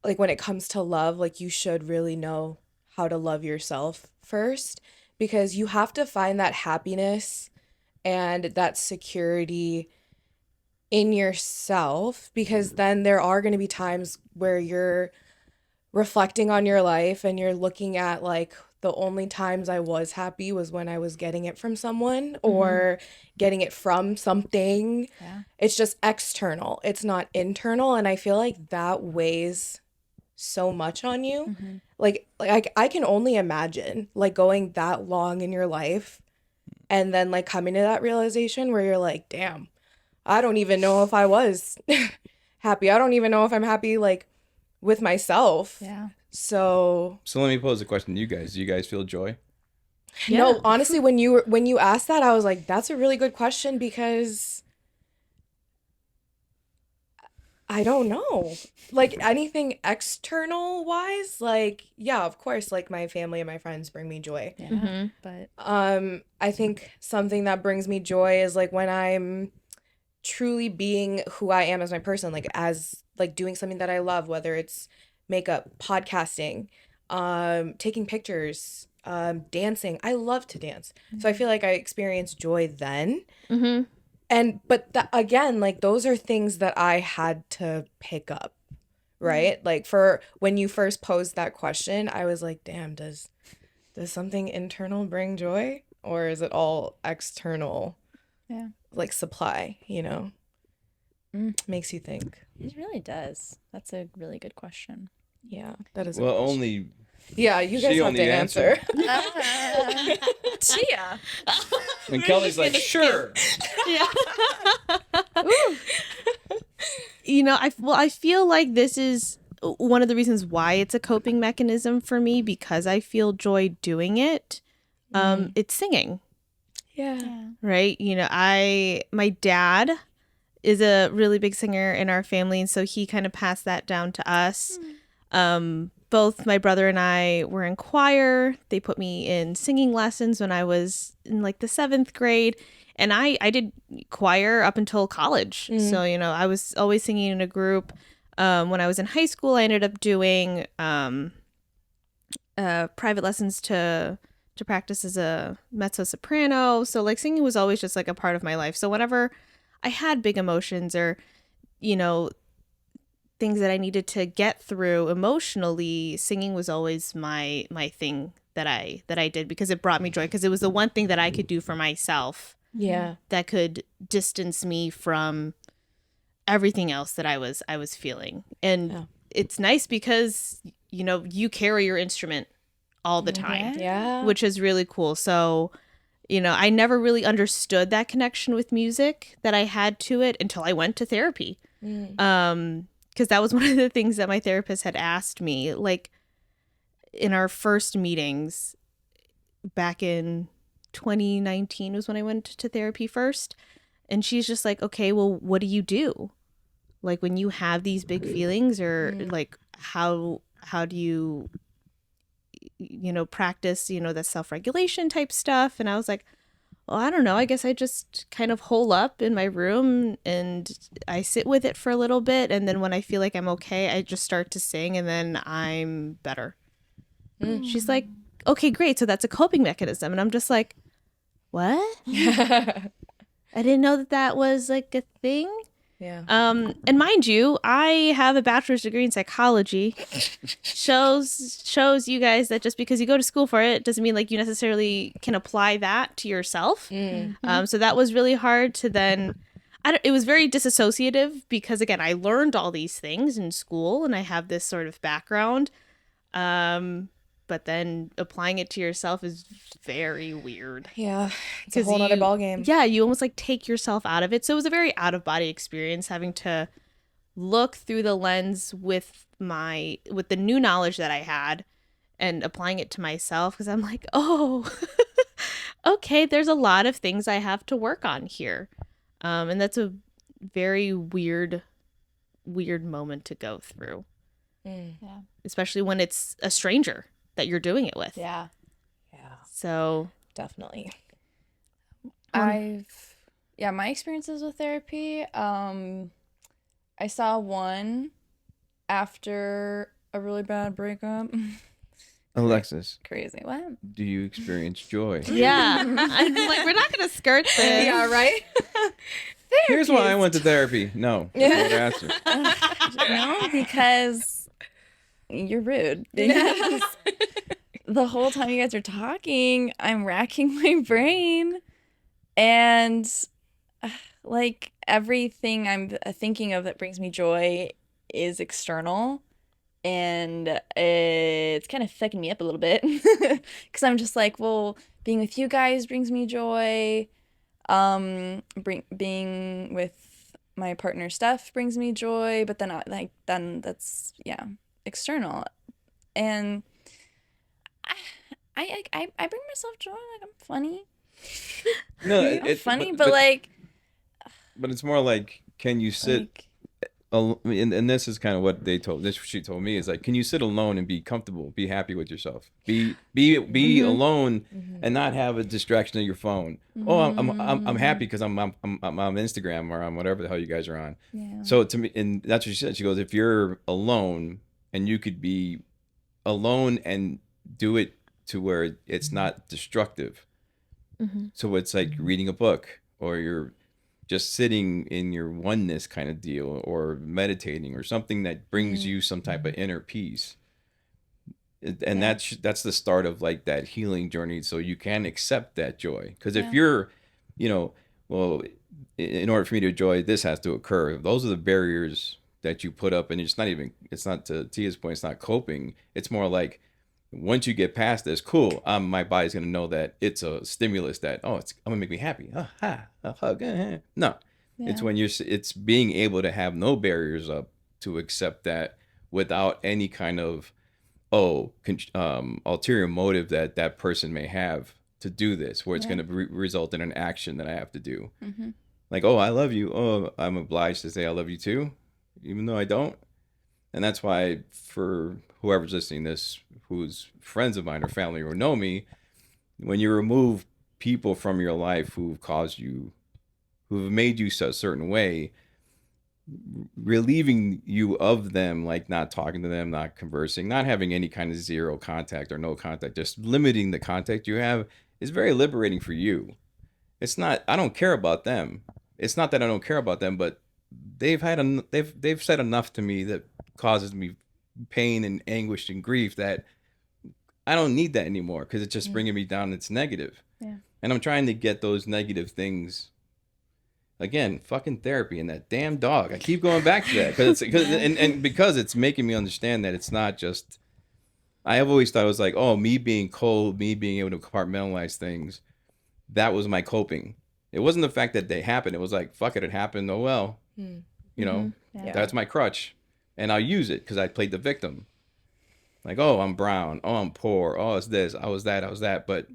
when it comes to love, like you should really know how to love yourself first, because you have to find that happiness and that security in yourself, because then there are going to be times where you're reflecting on your life and you're looking at like, the only times I was happy was when I was getting it from someone or getting it from something. Yeah. It's just external. It's not internal. And I feel like that weighs so much on you. Like I can only imagine like going that long in your life and then like coming to that realization where you're like, damn, I don't even know if I was happy. I don't even know if I'm happy like with myself. Yeah. So let me pose a question to you guys. Do you guys feel joy? no, honestly, when you asked that, I was like, that's a really good question, because I don't know. Like anything external wise, like yeah, of course, like my family and my friends bring me joy. Yeah. But I think something that brings me joy is like when I'm truly being who I am as my person, like as like doing something that I love, whether it's makeup, podcasting, taking pictures, dancing. I love to dance. So I feel like I experience joy then. But again, like those are things that I had to pick up, right? Like for when you first posed that question, I was like, damn, does something internal bring joy, or is it all external? Yeah. Like supply, you know? Makes you think. it really does. That's a really good question. Yeah, that is. Well, a question. only Yeah, you guys she have only to answer. Tia. and Kelly's like, sure. You know, I feel like this is one of the reasons why it's a coping mechanism for me, because I feel joy doing it. It's singing, Yeah. right? You know, my dad is a really big singer in our family, and so he kind of passed that down to us. Both my brother and I were in choir. They put me in singing lessons when I was in like the 7th grade. And I did choir up until college. So, you know, I was always singing in a group. When I was in high school, I ended up doing private lessons to practice as a mezzo-soprano. So, like, singing was always just, like, a part of my life. So whenever I had big emotions or, you know, things that I needed to get through emotionally, singing was always my thing that I did, because it brought me joy, because it was the one thing that I could do for myself. Yeah. That could distance me from everything else that I was feeling. And it's nice because, you know, you carry your instrument all the time, Yeah. which is really cool. So, you know, I never really understood that connection with music that I had to it until I went to therapy. Because that was one of the things that my therapist had asked me, like in our first meetings back in 2019 was when I went to therapy first. And she's just like, okay, well, what do you do? Like when you have these big feelings, or like how do you, you know, practice, you know, the self-regulation type stuff? And I was like, well, I don't know. I guess I just kind of hole up in my room and I sit with it for a little bit. And then when I feel like I'm okay, I just start to sing and then I'm better. She's like, okay, great. So that's a coping mechanism. And I'm just like, what? I didn't know that that was like a thing. Yeah. And mind you, I have a bachelor's degree in psychology. shows you guys that just because you go to school for it doesn't mean like you necessarily can apply that to yourself. So that was really hard to then. It was very disassociative because again, I learned all these things in school and I have this sort of background. But then applying it to yourself is very weird. Yeah. It's a whole other ballgame. Yeah, you almost like take yourself out of it. So it was a very out of body experience having to look through the lens with the new knowledge that I had and applying it to myself because I'm like, oh, okay, there's a lot of things I have to work on here. And that's a very weird moment to go through. Yeah. Especially when it's a stranger that you're doing it with. Yeah. Yeah. So Definitely. My experiences with therapy, I saw one after a really bad breakup. Alexis, Crazy. What? do you experience joy? yeah, I'm like, we're not gonna skirt this. Yeah, right? Here's why I went to therapy. No. That's not the answer. No, because you're rude. Because the whole time you guys are talking, I'm racking my brain, and like everything I'm thinking of that brings me joy is external, and it's kind of fucking me up a little bit because I'm just like, well, being with you guys brings me joy. Being with my partner Steph brings me joy, but then that's external, and I bring myself joy. Like I'm funny. No, I'm funny, but it's more like, can you sit? like And this is kind of what she told me is like, can you sit alone and be comfortable, be happy with yourself, be alone and not have a distraction of your phone. Oh, I'm happy because I'm on Instagram or on whatever the hell you guys are on. Yeah. So to me, and that's what she said. She goes, if you're alone and you could be alone and do it to where it's not destructive. So it's like reading a book, or you're just sitting in your oneness kind of deal, or meditating, or something that brings you some type of inner peace. And that's the start of like that healing journey, so you can accept that joy. Because if you're, well, in order for me to enjoy, this has to occur. Those are the barriers that you put up, and it's not, to Tia's point, it's not coping. It's more like, once you get past this, cool, my body's going to know that it's a stimulus that, it's going to make me happy. A hug. No. Yeah. It's when it's being able to have no barriers up to accept that without any kind of, ulterior motive that person may have to do this, where it's going to result in an action that I have to do. Like, I love you. I'm obliged to say I love you too, even though I don't. And that's why, for whoever's listening to this, who's friends of mine or family or know me, when you remove people from your life who've made you a certain way, relieving you of them, like not talking to them, not conversing, not having any kind of zero contact or no contact, just limiting the contact you have, is very liberating for you. It's not, I don't care about them. It's not that I don't care about them, but they've said enough to me that causes me pain and anguish and grief that I don't need that anymore, because it's just bringing me down. It's negative. Yeah. And I'm trying to get those negative things, again, fucking therapy and that damn dog. I keep going back to that because it's making me understand that it's not just, I have always thought it was like, me being cold, me being able to compartmentalize things, that was my coping. It wasn't the fact that they happened. It was like, fuck it happened. Oh, well, that's my crutch. And I'll use it because I played the victim. Like, I'm brown. I'm poor. It's this. I was that. But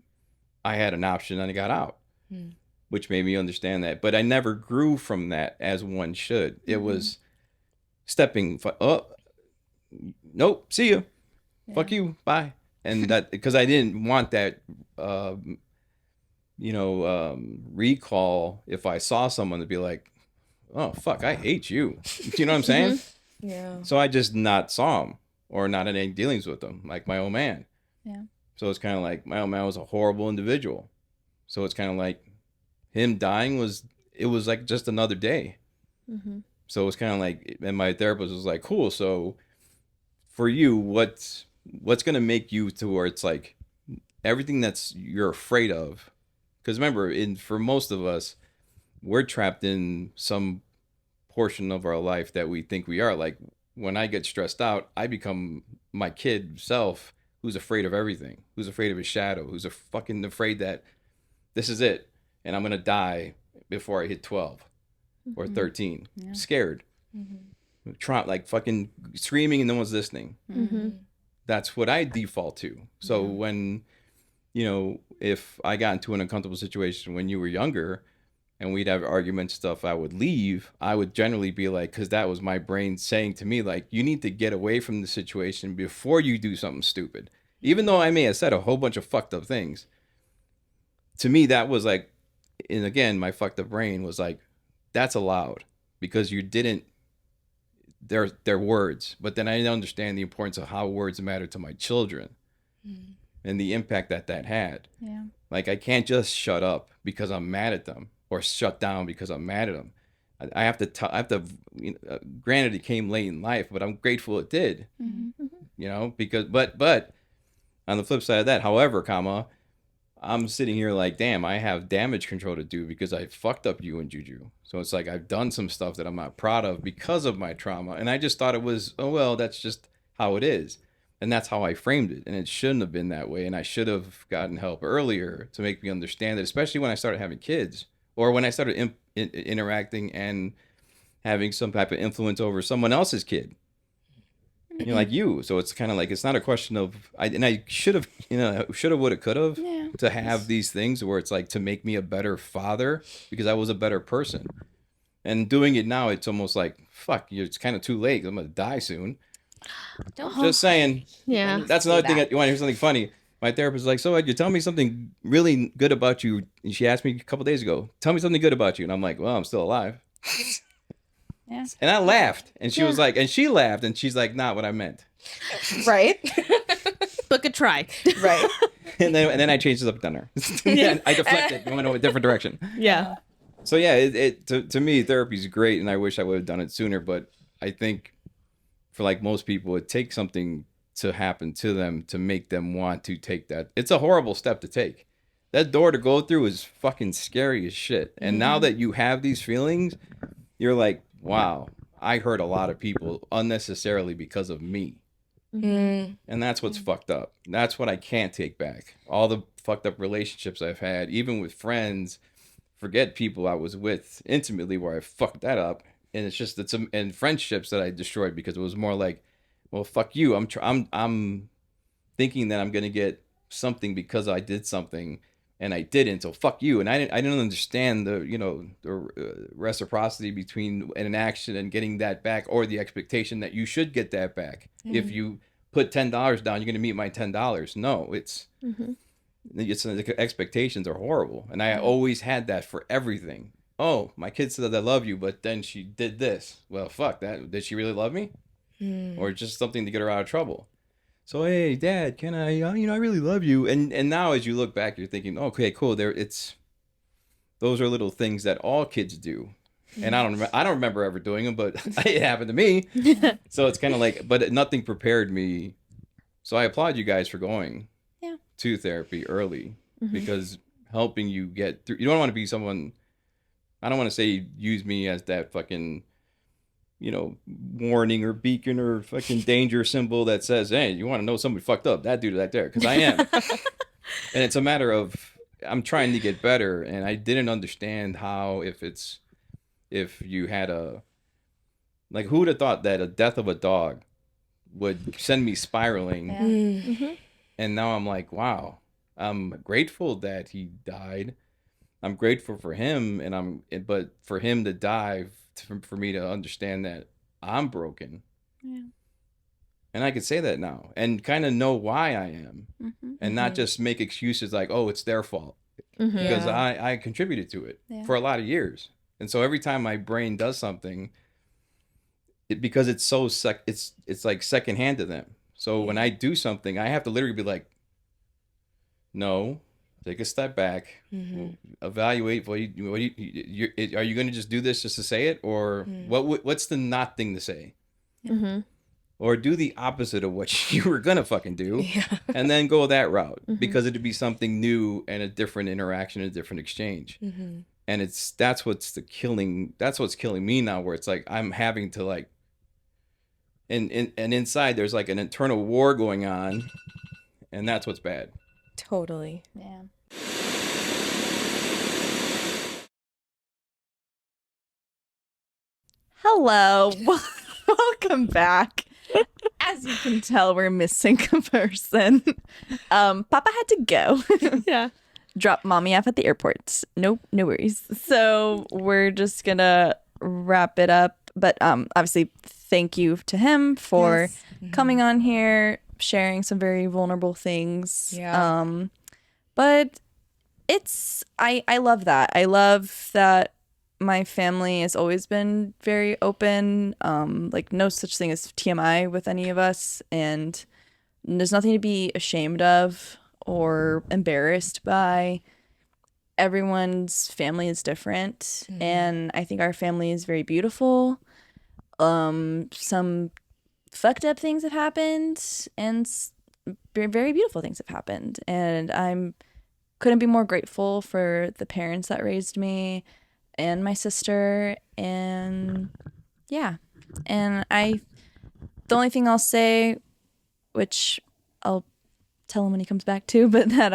I had an option and I got out, which made me understand that. But I never grew from that as one should. It was stepping, nope, see you. Yeah. Fuck you. Bye. And that, because I didn't want that recall if I saw someone to be like, oh fuck, I hate you. You know what I'm saying? Yeah. So I just not saw him or not in any dealings with him, like my old man. Yeah. So it's kind of like my old man was a horrible individual. So it's kind of like him dying was like just another day. Mm-hmm. So it's kind of like, and my therapist was like, cool. So for you, what's gonna make you to where it's like everything that's you're afraid of? Because remember, for most of us, we're trapped in some portion of our life that we think we are. Like when I get stressed out, I become my kid self who's afraid of everything, who's afraid of his shadow, who's fucking afraid that this is it and I'm gonna die before I hit 12 or 13. Yeah. Scared. Like fucking screaming and no one's listening. Mm-hmm. That's what I default to. So when, if I got into an uncomfortable situation when you were younger and we'd have arguments stuff, I would leave. I would generally be like, because that was my brain saying to me, like, you need to get away from the situation before you do something stupid. Even though I may have said a whole bunch of fucked up things, to me, that was like, and again, my fucked up brain was like, that's allowed because you didn't, they're words. But then I didn't understand the importance of how words matter to my children and the impact that had. Yeah. Like, I can't just shut up because I'm mad at them or shut down because I'm mad at them. I have to, granted, it came late in life, but I'm grateful it did, because, but on the flip side of that, however, I'm sitting here like, damn, I have damage control to do because I fucked up you and Juju. So it's like I've done some stuff that I'm not proud of because of my trauma. And I just thought it was, oh, well, that's just how it is. And that's how I framed it. And it shouldn't have been that way. And I should have gotten help earlier to make me understand it, especially when I started having kids or when I started interacting and having some type of influence over someone else's kid. Like you. So it's kind of like, it's not a question of, I should have, would have, could have, to have these things where it's like to make me a better father because I was a better person. And doing it now, it's almost like, fuck, it's kind of too late. I'm going to die soon. Just saying. Yeah. That's another thing. You want to hear something funny? My therapist is like, so you tell me something really good about you. And she asked me a couple days ago, tell me something good about you. And I'm like, well, I'm still alive. Yeah. And I laughed. And she was like, and she laughed. And she's like, not what I meant. Right. But good try. Right. And then I changed it up on her. I deflected. I went in a different direction. Yeah. So yeah, to me, therapy is great. And I wish I would have done it sooner. But I think for like most people, it takes something to happen to them to make them want to take that. It's a horrible step to take. That door to go through is fucking scary as shit. And now that you have these feelings, you're like, wow, I hurt a lot of people unnecessarily because of me. And that's what's fucked up. That's what I can't take back. All the fucked up relationships I've had, even with friends, forget people I was with intimately where I fucked that up. And it's just, and friendships that I destroyed because it was more like, well, fuck you. I'm thinking that I'm going to get something because I did something and I didn't. So fuck you. And I didn't understand the reciprocity between an action and getting that back, or the expectation that you should get that back. If you put $10 down, you're going to meet my $10. No, it's the expectations are horrible. And I always had that for everything. Oh, my kid said I love you, but then she did this. Well, fuck that. Did she really love me? Or just something to get her out of trouble? So, hey, Dad, can I, I really love you. And now as you look back, you're thinking, okay, cool. Those are little things that all kids do. And I don't remember ever doing them, but it happened to me. So it's kind of like, but nothing prepared me. So I applaud you guys for going to therapy early because helping you get through. You don't want to be someone, I don't want to say use me as that fucking, warning or beacon or fucking danger symbol that says, hey, you want to know somebody fucked up, that dude right there, because I am. And it's a matter of, I'm trying to get better, and I didn't understand how, if you had who would have thought that a death of a dog would send me spiraling. And now I'm like, wow, I'm grateful that he died. I'm grateful for him, but for him to die, for me to understand that I'm broken. And I could say that now and kind of know why I am, and not just make excuses like, oh, it's their fault. because Yeah. I contributed to it Yeah. for a lot of years. And so every time my brain does something, because it's so it's like secondhand to them. So when I do something, I have to literally be like, no, take a step back, evaluate are you going to just do this just to say it, or what's the not thing to say, or do the opposite of what you were gonna fucking do, and then go that route because it'd be something new and a different interaction, a different exchange. And that's what's killing me now, where it's like I'm having to like, and inside there's like an internal war going on, and that's what's bad. Totally. Yeah. Hello. Welcome back. As you can tell, we're missing a person. Papa had to go. Yeah. Drop mommy off at the airport. No worries. So we're just gonna wrap it up. But obviously, thank you to him for coming on here, sharing some very vulnerable things. Yeah. But it's I love that. I love that my family has always been very open. Like no such thing as TMI with any of us, and there's nothing to be ashamed of or embarrassed by. Everyone's family is different, and I think our family is very beautiful. Some fucked up things have happened, and very, very beautiful things have happened, and I'm couldn't be more grateful for the parents that raised me and my sister. And yeah, and the only thing I'll say, which I'll tell him when he comes back too, but that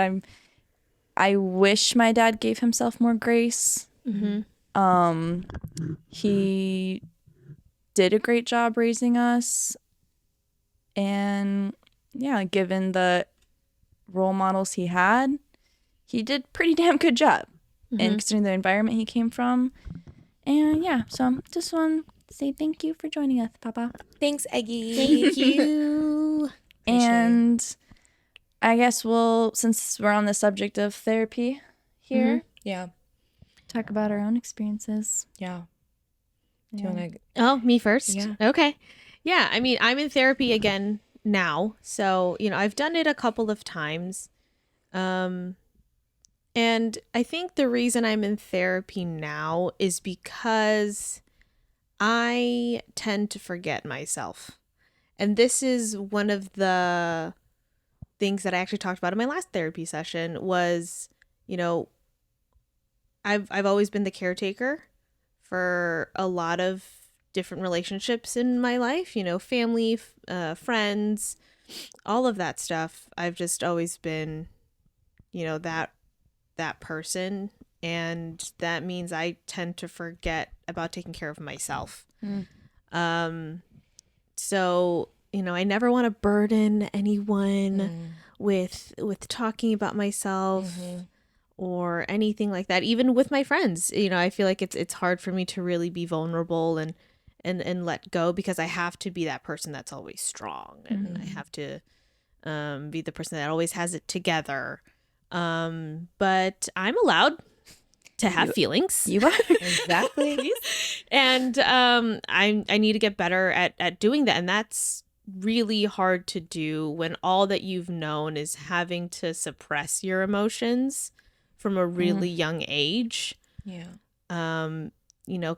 I wish my dad gave himself more grace. He did a great job raising us, and yeah, given the role models he had, he did pretty damn good job. And considering the environment he came from. And yeah, so just want to say thank you for joining us, Papa. Thanks, Eggy. Thank you. And I guess since we're on the subject of therapy here, Yeah. talk about our own experiences. Yeah. Do you want to? Oh, me first? Yeah. Okay. Yeah, I mean, I'm in therapy again now. So, I've done it a couple of times. And I think the reason I'm in therapy now is because I tend to forget myself. And this is one of the things that I actually talked about in my last therapy session was, I've always been the caretaker for a lot of different relationships in my life, family, friends, all of that stuff. I've just always been, that person, and that means I tend to forget about taking care of myself. So I never want to burden anyone with talking about myself or anything like that. Even with my friends, I feel like it's hard for me to really be vulnerable and let go, because I have to be that person that's always strong, and I have to be the person that always has it together. But I'm allowed to have feelings. You are. Exactly. And I need to get better at doing that. And that's really hard to do when all that you've known is having to suppress your emotions from a really young age. Yeah.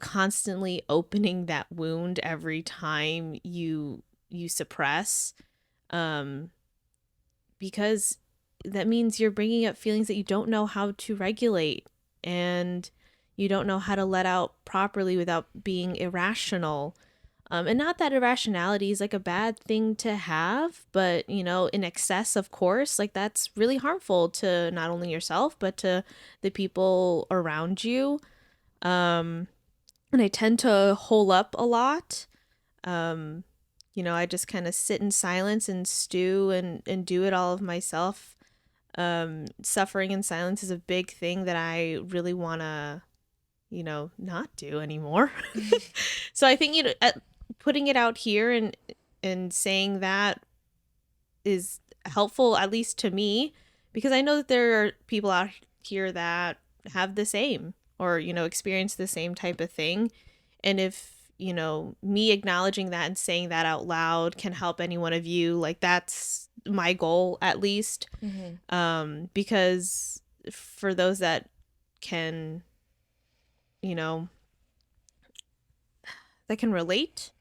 Constantly opening that wound every time you suppress, because that means you're bringing up feelings that you don't know how to regulate, and you don't know how to let out properly without being irrational. And not that irrationality is like a bad thing to have, but in excess, of course, like that's really harmful to not only yourself, but to the people around you. And I tend to hole up a lot. I just kind of sit in silence and stew and do it all of myself. Suffering in silence is a big thing that I really want to, not do anymore. So I think, putting it out here and saying that is helpful, at least to me, because I know that there are people out peer that have the same or, you know, experience the same type of thing. And if, you know, me acknowledging that and saying that out loud can help any one of you, like that's my goal at least. Because for those that can, you know, that can relate,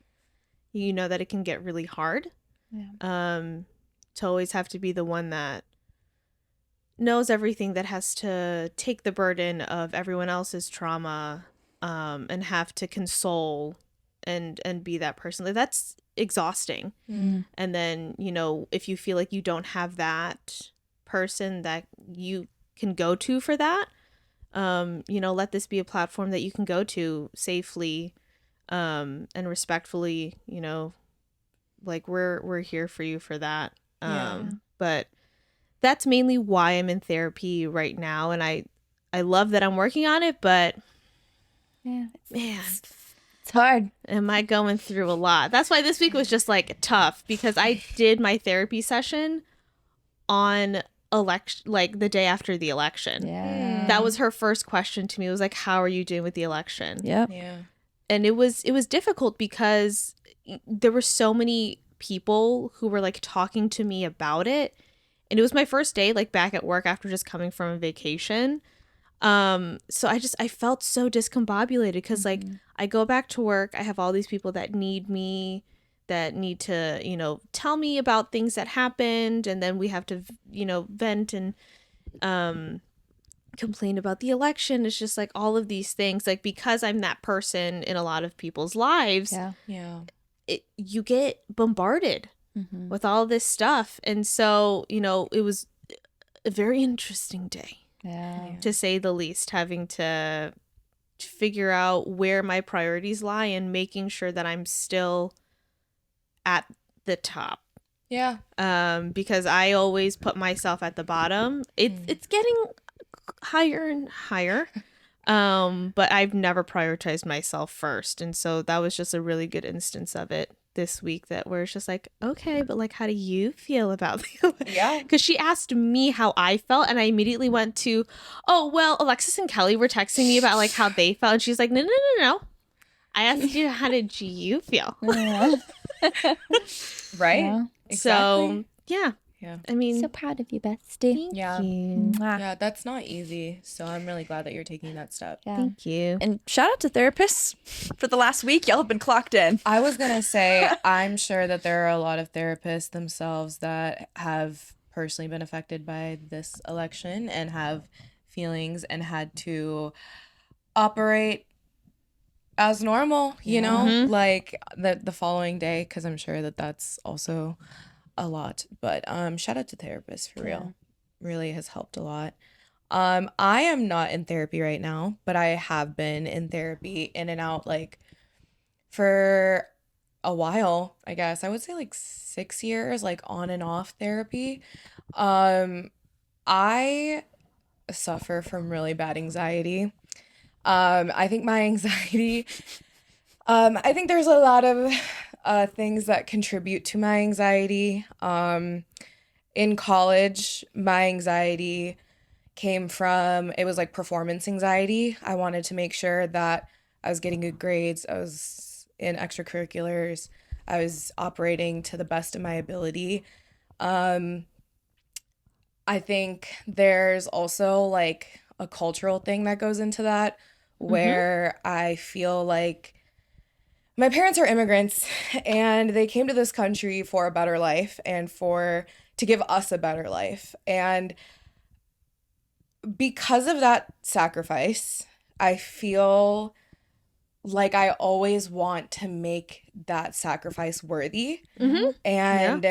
you know that it can get really hard. To always have to be the one that knows everything, that has to take the burden of everyone else's trauma, and have to console and be that person. Like, that's exhausting. And then, you know, if you feel like you don't have that person that you can go to for that, you know, let this be a platform that you can go to safely, and respectfully, you know, like we're here for you for that. But that's mainly why I'm in therapy right now, and I love that I'm working on it, but man, It's hard. am I going through a lot. That's why this week was just like tough, because I did my therapy session on election, like the day after the election. That was her first question to me. It was like, how are you doing with the election? Yeah. And it was difficult because there were so many people who were like talking to me about it, and it was my first day like back at work after just coming from a vacation. So I felt so discombobulated because like I go back to work, I have all these people that need me, that need to, you know, tell me about things that happened, and then we have to, you know, vent and complain about the election. It's just like all of these things, like because I'm that person in a lot of people's lives, you get bombarded with all this stuff. And so, you know, it was a very interesting day, to say the least, having to figure out where my priorities lie and making sure that I'm still at the top. Because I always put myself at the bottom. It's getting higher and higher. But I've never prioritized myself first. And so that was just a really good instance of it this week, that where it's just like, okay, but like, how do you feel about the because she asked me how I felt, and I immediately went to, oh well, Alexis and Kelly were texting me about like how they felt, and she's like, no, I asked you, how did you feel? Right. Exactly. So yeah, I mean, So proud of you, bestie. thank Yeah. you. Yeah, that's not easy. So I'm really glad that you're taking that step. Thank you. And shout out to therapists for the last week. Y'all have been clocked in. I was going to say, I'm sure that there are a lot of therapists themselves that have personally been affected by this election and have feelings and had to operate as normal, you know, like the following day, because I'm sure that that's also a lot. But shout out to therapists for real. Really has helped a lot. I am not in therapy right now, but I have been in therapy in and out like for a while, I guess. I would say like 6 years, like on and off therapy. I suffer from really bad anxiety. I think my anxiety, I think there's a lot of things that contribute to my anxiety. In college, my anxiety came from, it was like performance anxiety. I wanted to make sure that I was getting good grades. I was in extracurriculars. I was operating to the best of my ability. I think there's also like a cultural thing that goes into that, where I feel like my parents are immigrants and they came to this country for a better life and to give us a better life. And because of that sacrifice, I feel like I always want to make that sacrifice worthy. And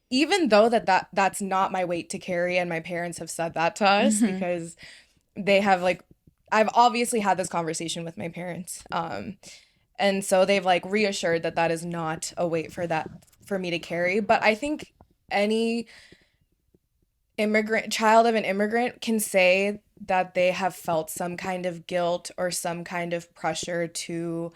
even though that's not my weight to carry, and my parents have said that to us, because they have like, I've obviously had this conversation with my parents. And so they've like reassured that that is not a weight for me to carry. But I think any child of an immigrant can say that they have felt some kind of guilt or some kind of pressure to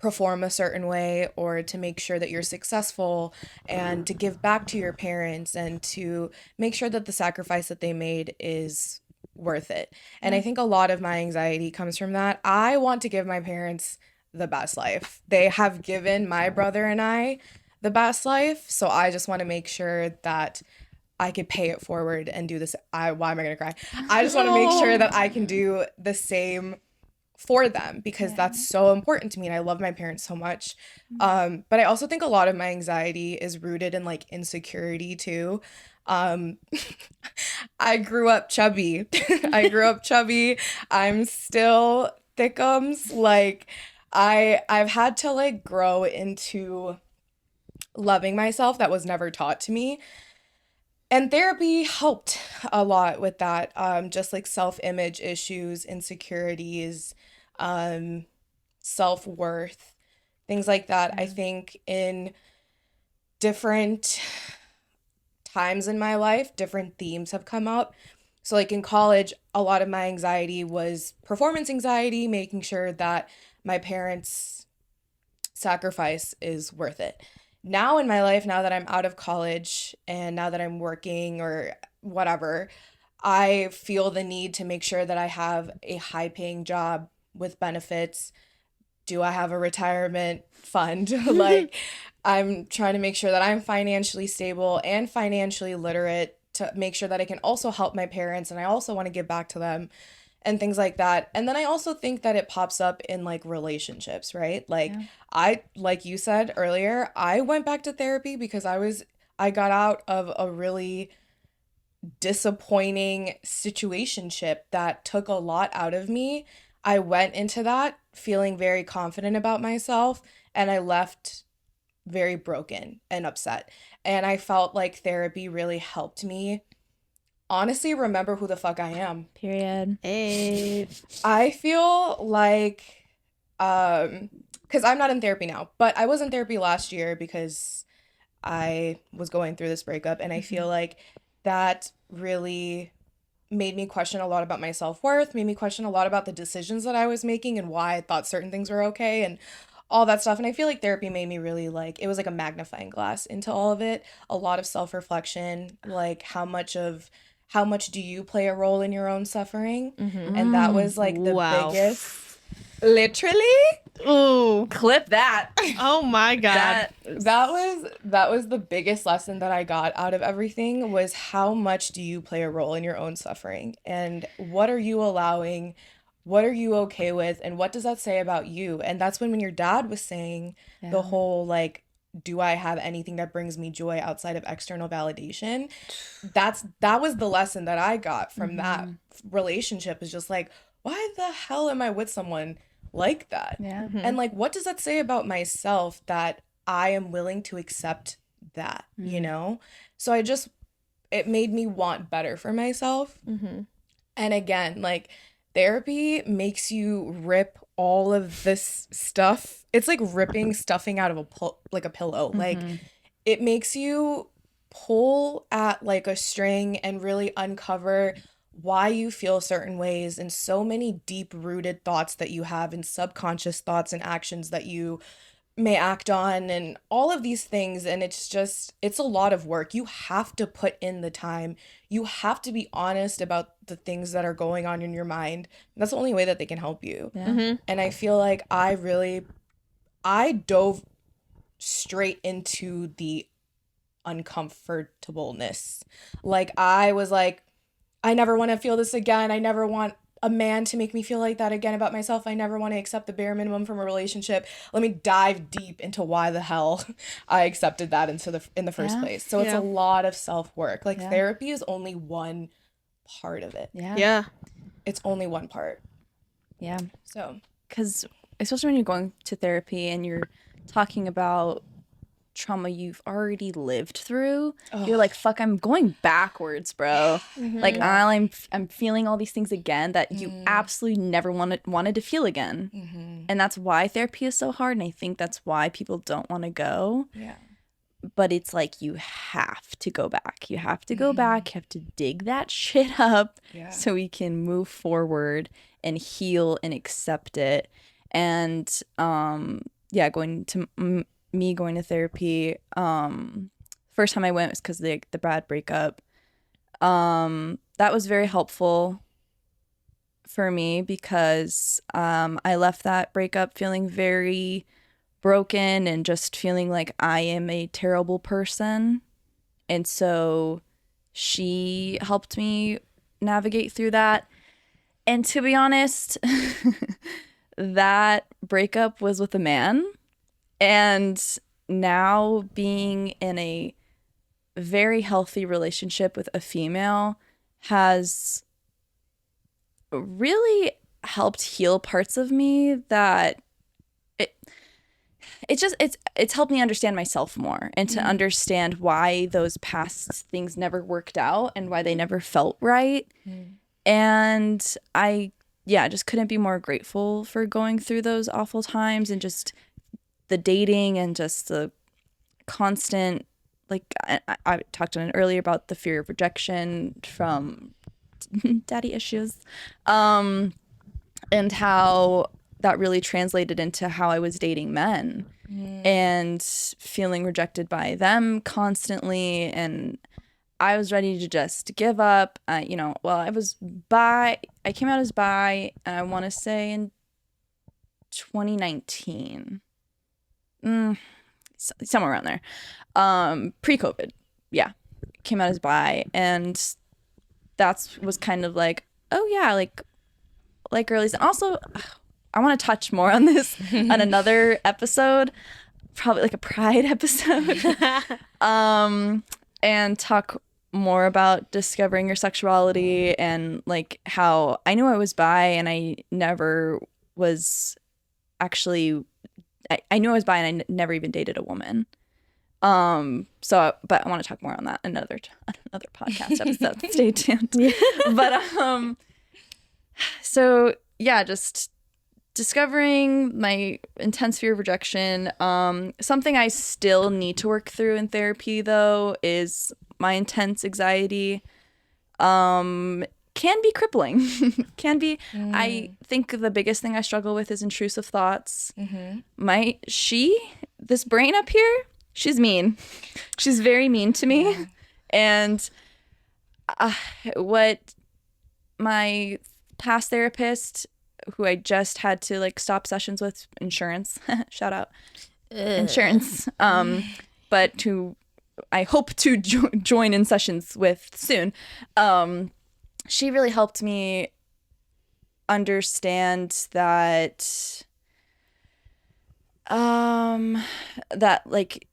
perform a certain way or to make sure that you're successful and to give back to your parents and to make sure that the sacrifice that they made is worth it. And I think a lot of my anxiety comes from that. I want to give my parents the best life. They have given my brother and I the best life, so I just want to make sure that I could pay it forward and do this. Why am I gonna cry? I just want to make sure that I can do the same for them because that's so important to me and I love my parents so much. But I also think a lot of my anxiety is rooted in like insecurity too. I grew up chubby. I'm still thickums. Like I've had to like grow into loving myself. That was never taught to me. And therapy helped a lot with that. Just like self-image issues, insecurities, self-worth, things like that. I think in different times in my life, different themes have come up. So like in college, a lot of my anxiety was performance anxiety, making sure that my parents' sacrifice is worth it. Now in my life, now that I'm out of college and now that I'm working or whatever, I feel the need to make sure that I have a high paying job with benefits. Do I have a retirement fund? Like, I'm trying to make sure that I'm financially stable and financially literate to make sure that I can also help my parents and I also want to give back to them and things like that. And then I also think that it pops up in like relationships, right? Like like you said earlier, I went back to therapy because I got out of a really disappointing situationship that took a lot out of me. I went into that feeling very confident about myself and I left very broken and upset. And I felt like therapy really helped me honestly remember who the fuck I am. Period. Hey. I feel like because I'm not in therapy now, but I was in therapy last year because I was going through this breakup and I feel like that really made me question a lot about my self-worth, made me question a lot about the decisions that I was making and why I thought certain things were okay and all that stuff. And I feel like therapy made me really like, it was like a magnifying glass into all of it. A lot of self-reflection, like how much do you play a role in your own suffering? And that was like the biggest, literally. Ooh. Clip that. Oh my God. That was the biggest lesson that I got out of everything was how much do you play a role in your own suffering and what are you allowing, what are you okay with, and what does that say about you? And that's when your dad was saying the whole like, do I have anything that brings me joy outside of external validation? That was the lesson that I got from that relationship is just like, why the hell am I with someone like that? Yeah. And like, what does that say about myself that I am willing to accept that, you know? So it made me want better for myself. And again, like therapy makes you rip all of this stuff. It's like ripping stuffing out of a pillow. Like it makes you pull at like a string and really uncover why you feel certain ways and so many deep-rooted thoughts that you have and subconscious thoughts and actions that you may act on and all of these things. And it's a lot of work. You have to put in the time. You have to be honest about the things that are going on in your mind. That's the only way that they can help you. And I feel like I dove straight into the uncomfortableness. Like I was like, I never want to feel this again. I never want a man to make me feel like that again about myself. I never want to accept the bare minimum from a relationship. Let me dive deep into why the hell I accepted that in the first place. So it's a lot of self-work. Like therapy is only one part of it. Yeah. It's only one part. Yeah. So, because especially when you're going to therapy and you're talking about trauma you've already lived through, you're like, fuck, I'm going backwards, bro. Like I'm feeling all these things again that you absolutely never wanted to feel again. And that's why therapy is so hard, and I think that's why people don't want to go. But it's like you have to go back. You have to go back. You have to dig that shit up so we can move forward and heal and accept it. And going to therapy. First time I went was because of the bad breakup. That was very helpful for me because I left that breakup feeling very broken and just feeling like I am a terrible person. And so she helped me navigate through that. And to be honest, that breakup was with a man. And now being in a very healthy relationship with a female has really helped heal parts of me that it's helped me understand myself more and to understand why those past things never worked out and why they never felt right. And I just couldn't be more grateful for going through those awful times and just the dating and just the constant, like I talked on it earlier about the fear of rejection from daddy issues, and how that really translated into how I was dating men and feeling rejected by them constantly. And I was ready to just give up. I came out as bi, I want to say in 2019. Somewhere around there. Pre-COVID. Yeah. Came out as bi, and that was kind of like, oh yeah, like girlies. And also, I want to touch more on this on another episode, probably like a pride episode, and talk more about discovering your sexuality and like how I knew I was bi and I never was actually, I knew I was bi and I never even dated a woman. But I want to talk more on that in another podcast episode. Stay tuned. Yeah. But so yeah, just discovering my intense fear of rejection. Something I still need to work through in therapy though is my intense anxiety. Can be crippling. Can be. I think the biggest thing I struggle with is intrusive thoughts. This brain up here, she's mean. She's very mean to me. Yeah. And what my past therapist, who I just had to like stop sessions with, insurance, shout out, insurance, but who I hope to join in sessions with soon. She really helped me understand that that like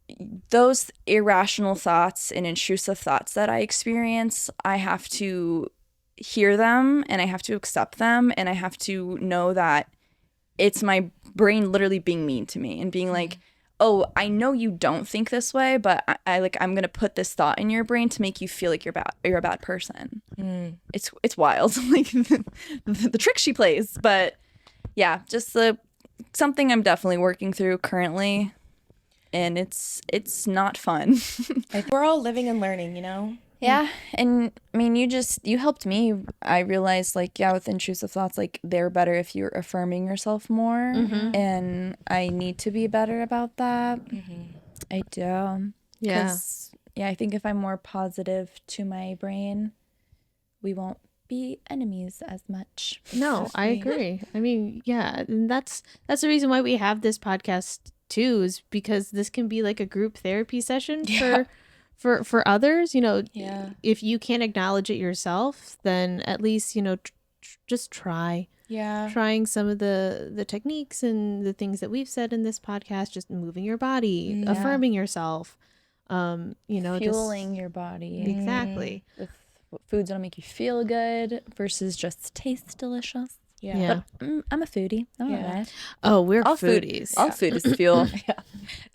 those irrational thoughts and intrusive thoughts that I experience, I have to hear them and I have to accept them, and I have to know that it's my brain literally being mean to me and being like, oh, I know you don't think this way, but I'm gonna put this thought in your brain to make you feel like you're a bad person. It's wild, like the trick she plays. But yeah, just something I'm definitely working through currently, and it's not fun. We're all living and learning, you know. Yeah, and I mean, you helped me. I realized, like, yeah, with intrusive thoughts, like, they're better if you're affirming yourself more, and I need to be better about that. I do. Yeah. Yeah, I think if I'm more positive to my brain, we won't be enemies as much. No, I agree. I mean, yeah, and that's the reason why we have this podcast too, is because this can be like a group therapy session for others. You know, if you can't acknowledge it yourself, then at least, you know, just try. Yeah. Trying some of the techniques and the things that we've said in this podcast, just moving your body, affirming yourself, you know, fueling your body. Exactly. With foods that'll make you feel good versus just taste delicious. Yeah. But I'm a foodie. I'm alright. Oh, we're all foodies. All food is fuel.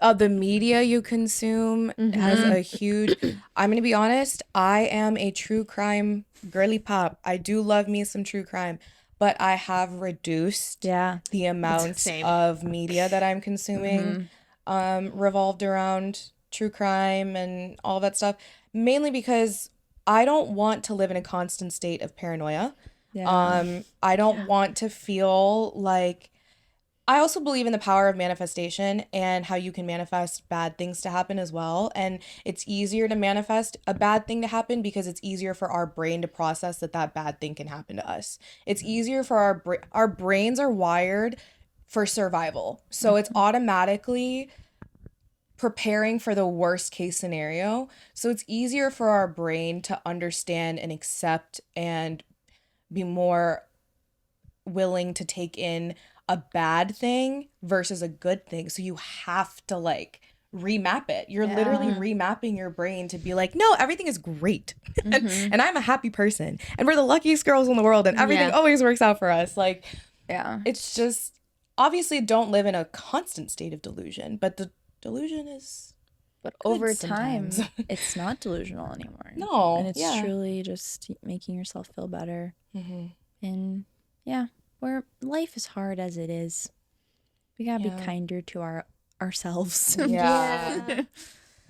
The media you consume has a huge... I'm going to be honest. I am a true crime girly pop. I do love me some true crime. But I have reduced the amount of media that I'm consuming revolved around true crime and all that stuff. Mainly because I don't want to live in a constant state of paranoia. I don't want to feel like I also believe in the power of manifestation and how you can manifest bad things to happen as well. And it's easier to manifest a bad thing to happen because it's easier for our brain to process that that bad thing can happen to us. It's easier for our brains are wired for survival. So it's automatically preparing for the worst case scenario. So it's easier for our brain to understand and accept and be more willing to take in a bad thing versus a good thing. So you have to like remap it. You're literally remapping your brain to be like, no, everything is great. and I'm a happy person. And we're the luckiest girls in the world and everything always works out for us. Like, it's just, obviously don't live in a constant state of delusion, but the delusion is But good over sometimes. time, it's not delusional anymore. No, And it's yeah. truly just making yourself feel better. And yeah, where life is hard as it is. We gotta be kinder to ourselves.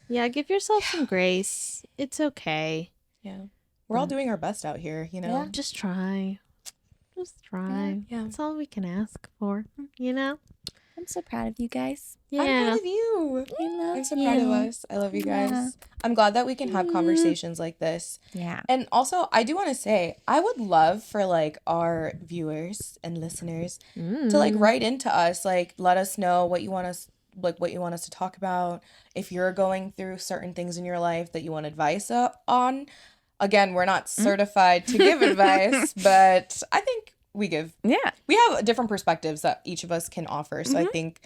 Yeah, give yourself some grace. It's okay. Yeah. We're all doing our best out here, you know? Just try. Just try. Yeah. That's all we can ask for, you know? I'm so proud of you guys. I'm proud of you. I love I'm so proud of us. I love you guys. Yeah. I'm glad that we can have conversations like this. Yeah. And also, I do want to say, I would love for like our viewers and listeners to like write into us, like let us know what you want us to talk about. If you're going through certain things in your life that you want advice on. Again, we're not certified to give advice, but I think we have different perspectives that each of us can offer. So I think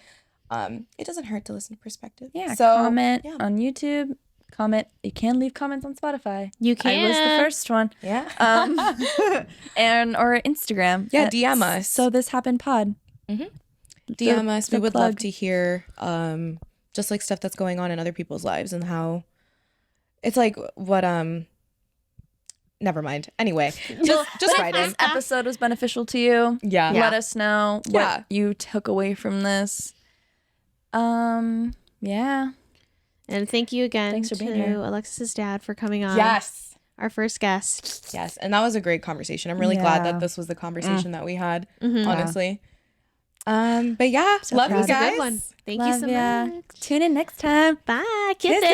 it doesn't hurt to listen to perspective. Yeah. So, Comment on YouTube. Comment. You can leave comments on Spotify. You can. I was the first one. Yeah. And or Instagram. Yeah, DM us. So This Happened Pod. DM us. We would love plug. to hear just like stuff that's going on in other people's lives and how it's like what never mind. Anyway, just write in. This episode was beneficial to you. Yeah. Let us know what you took away from this. Yeah. And thank you again Thanks for to being here. Alexis's dad for coming on. Yes. Our first guest. Yes. And that was a great conversation. I'm really glad Yeah. that this was the conversation that we had, honestly. But yeah, love you That was guys. a good one. Thank you Love so ya. much. Tune in next time. Bye. Kisses. Kisses.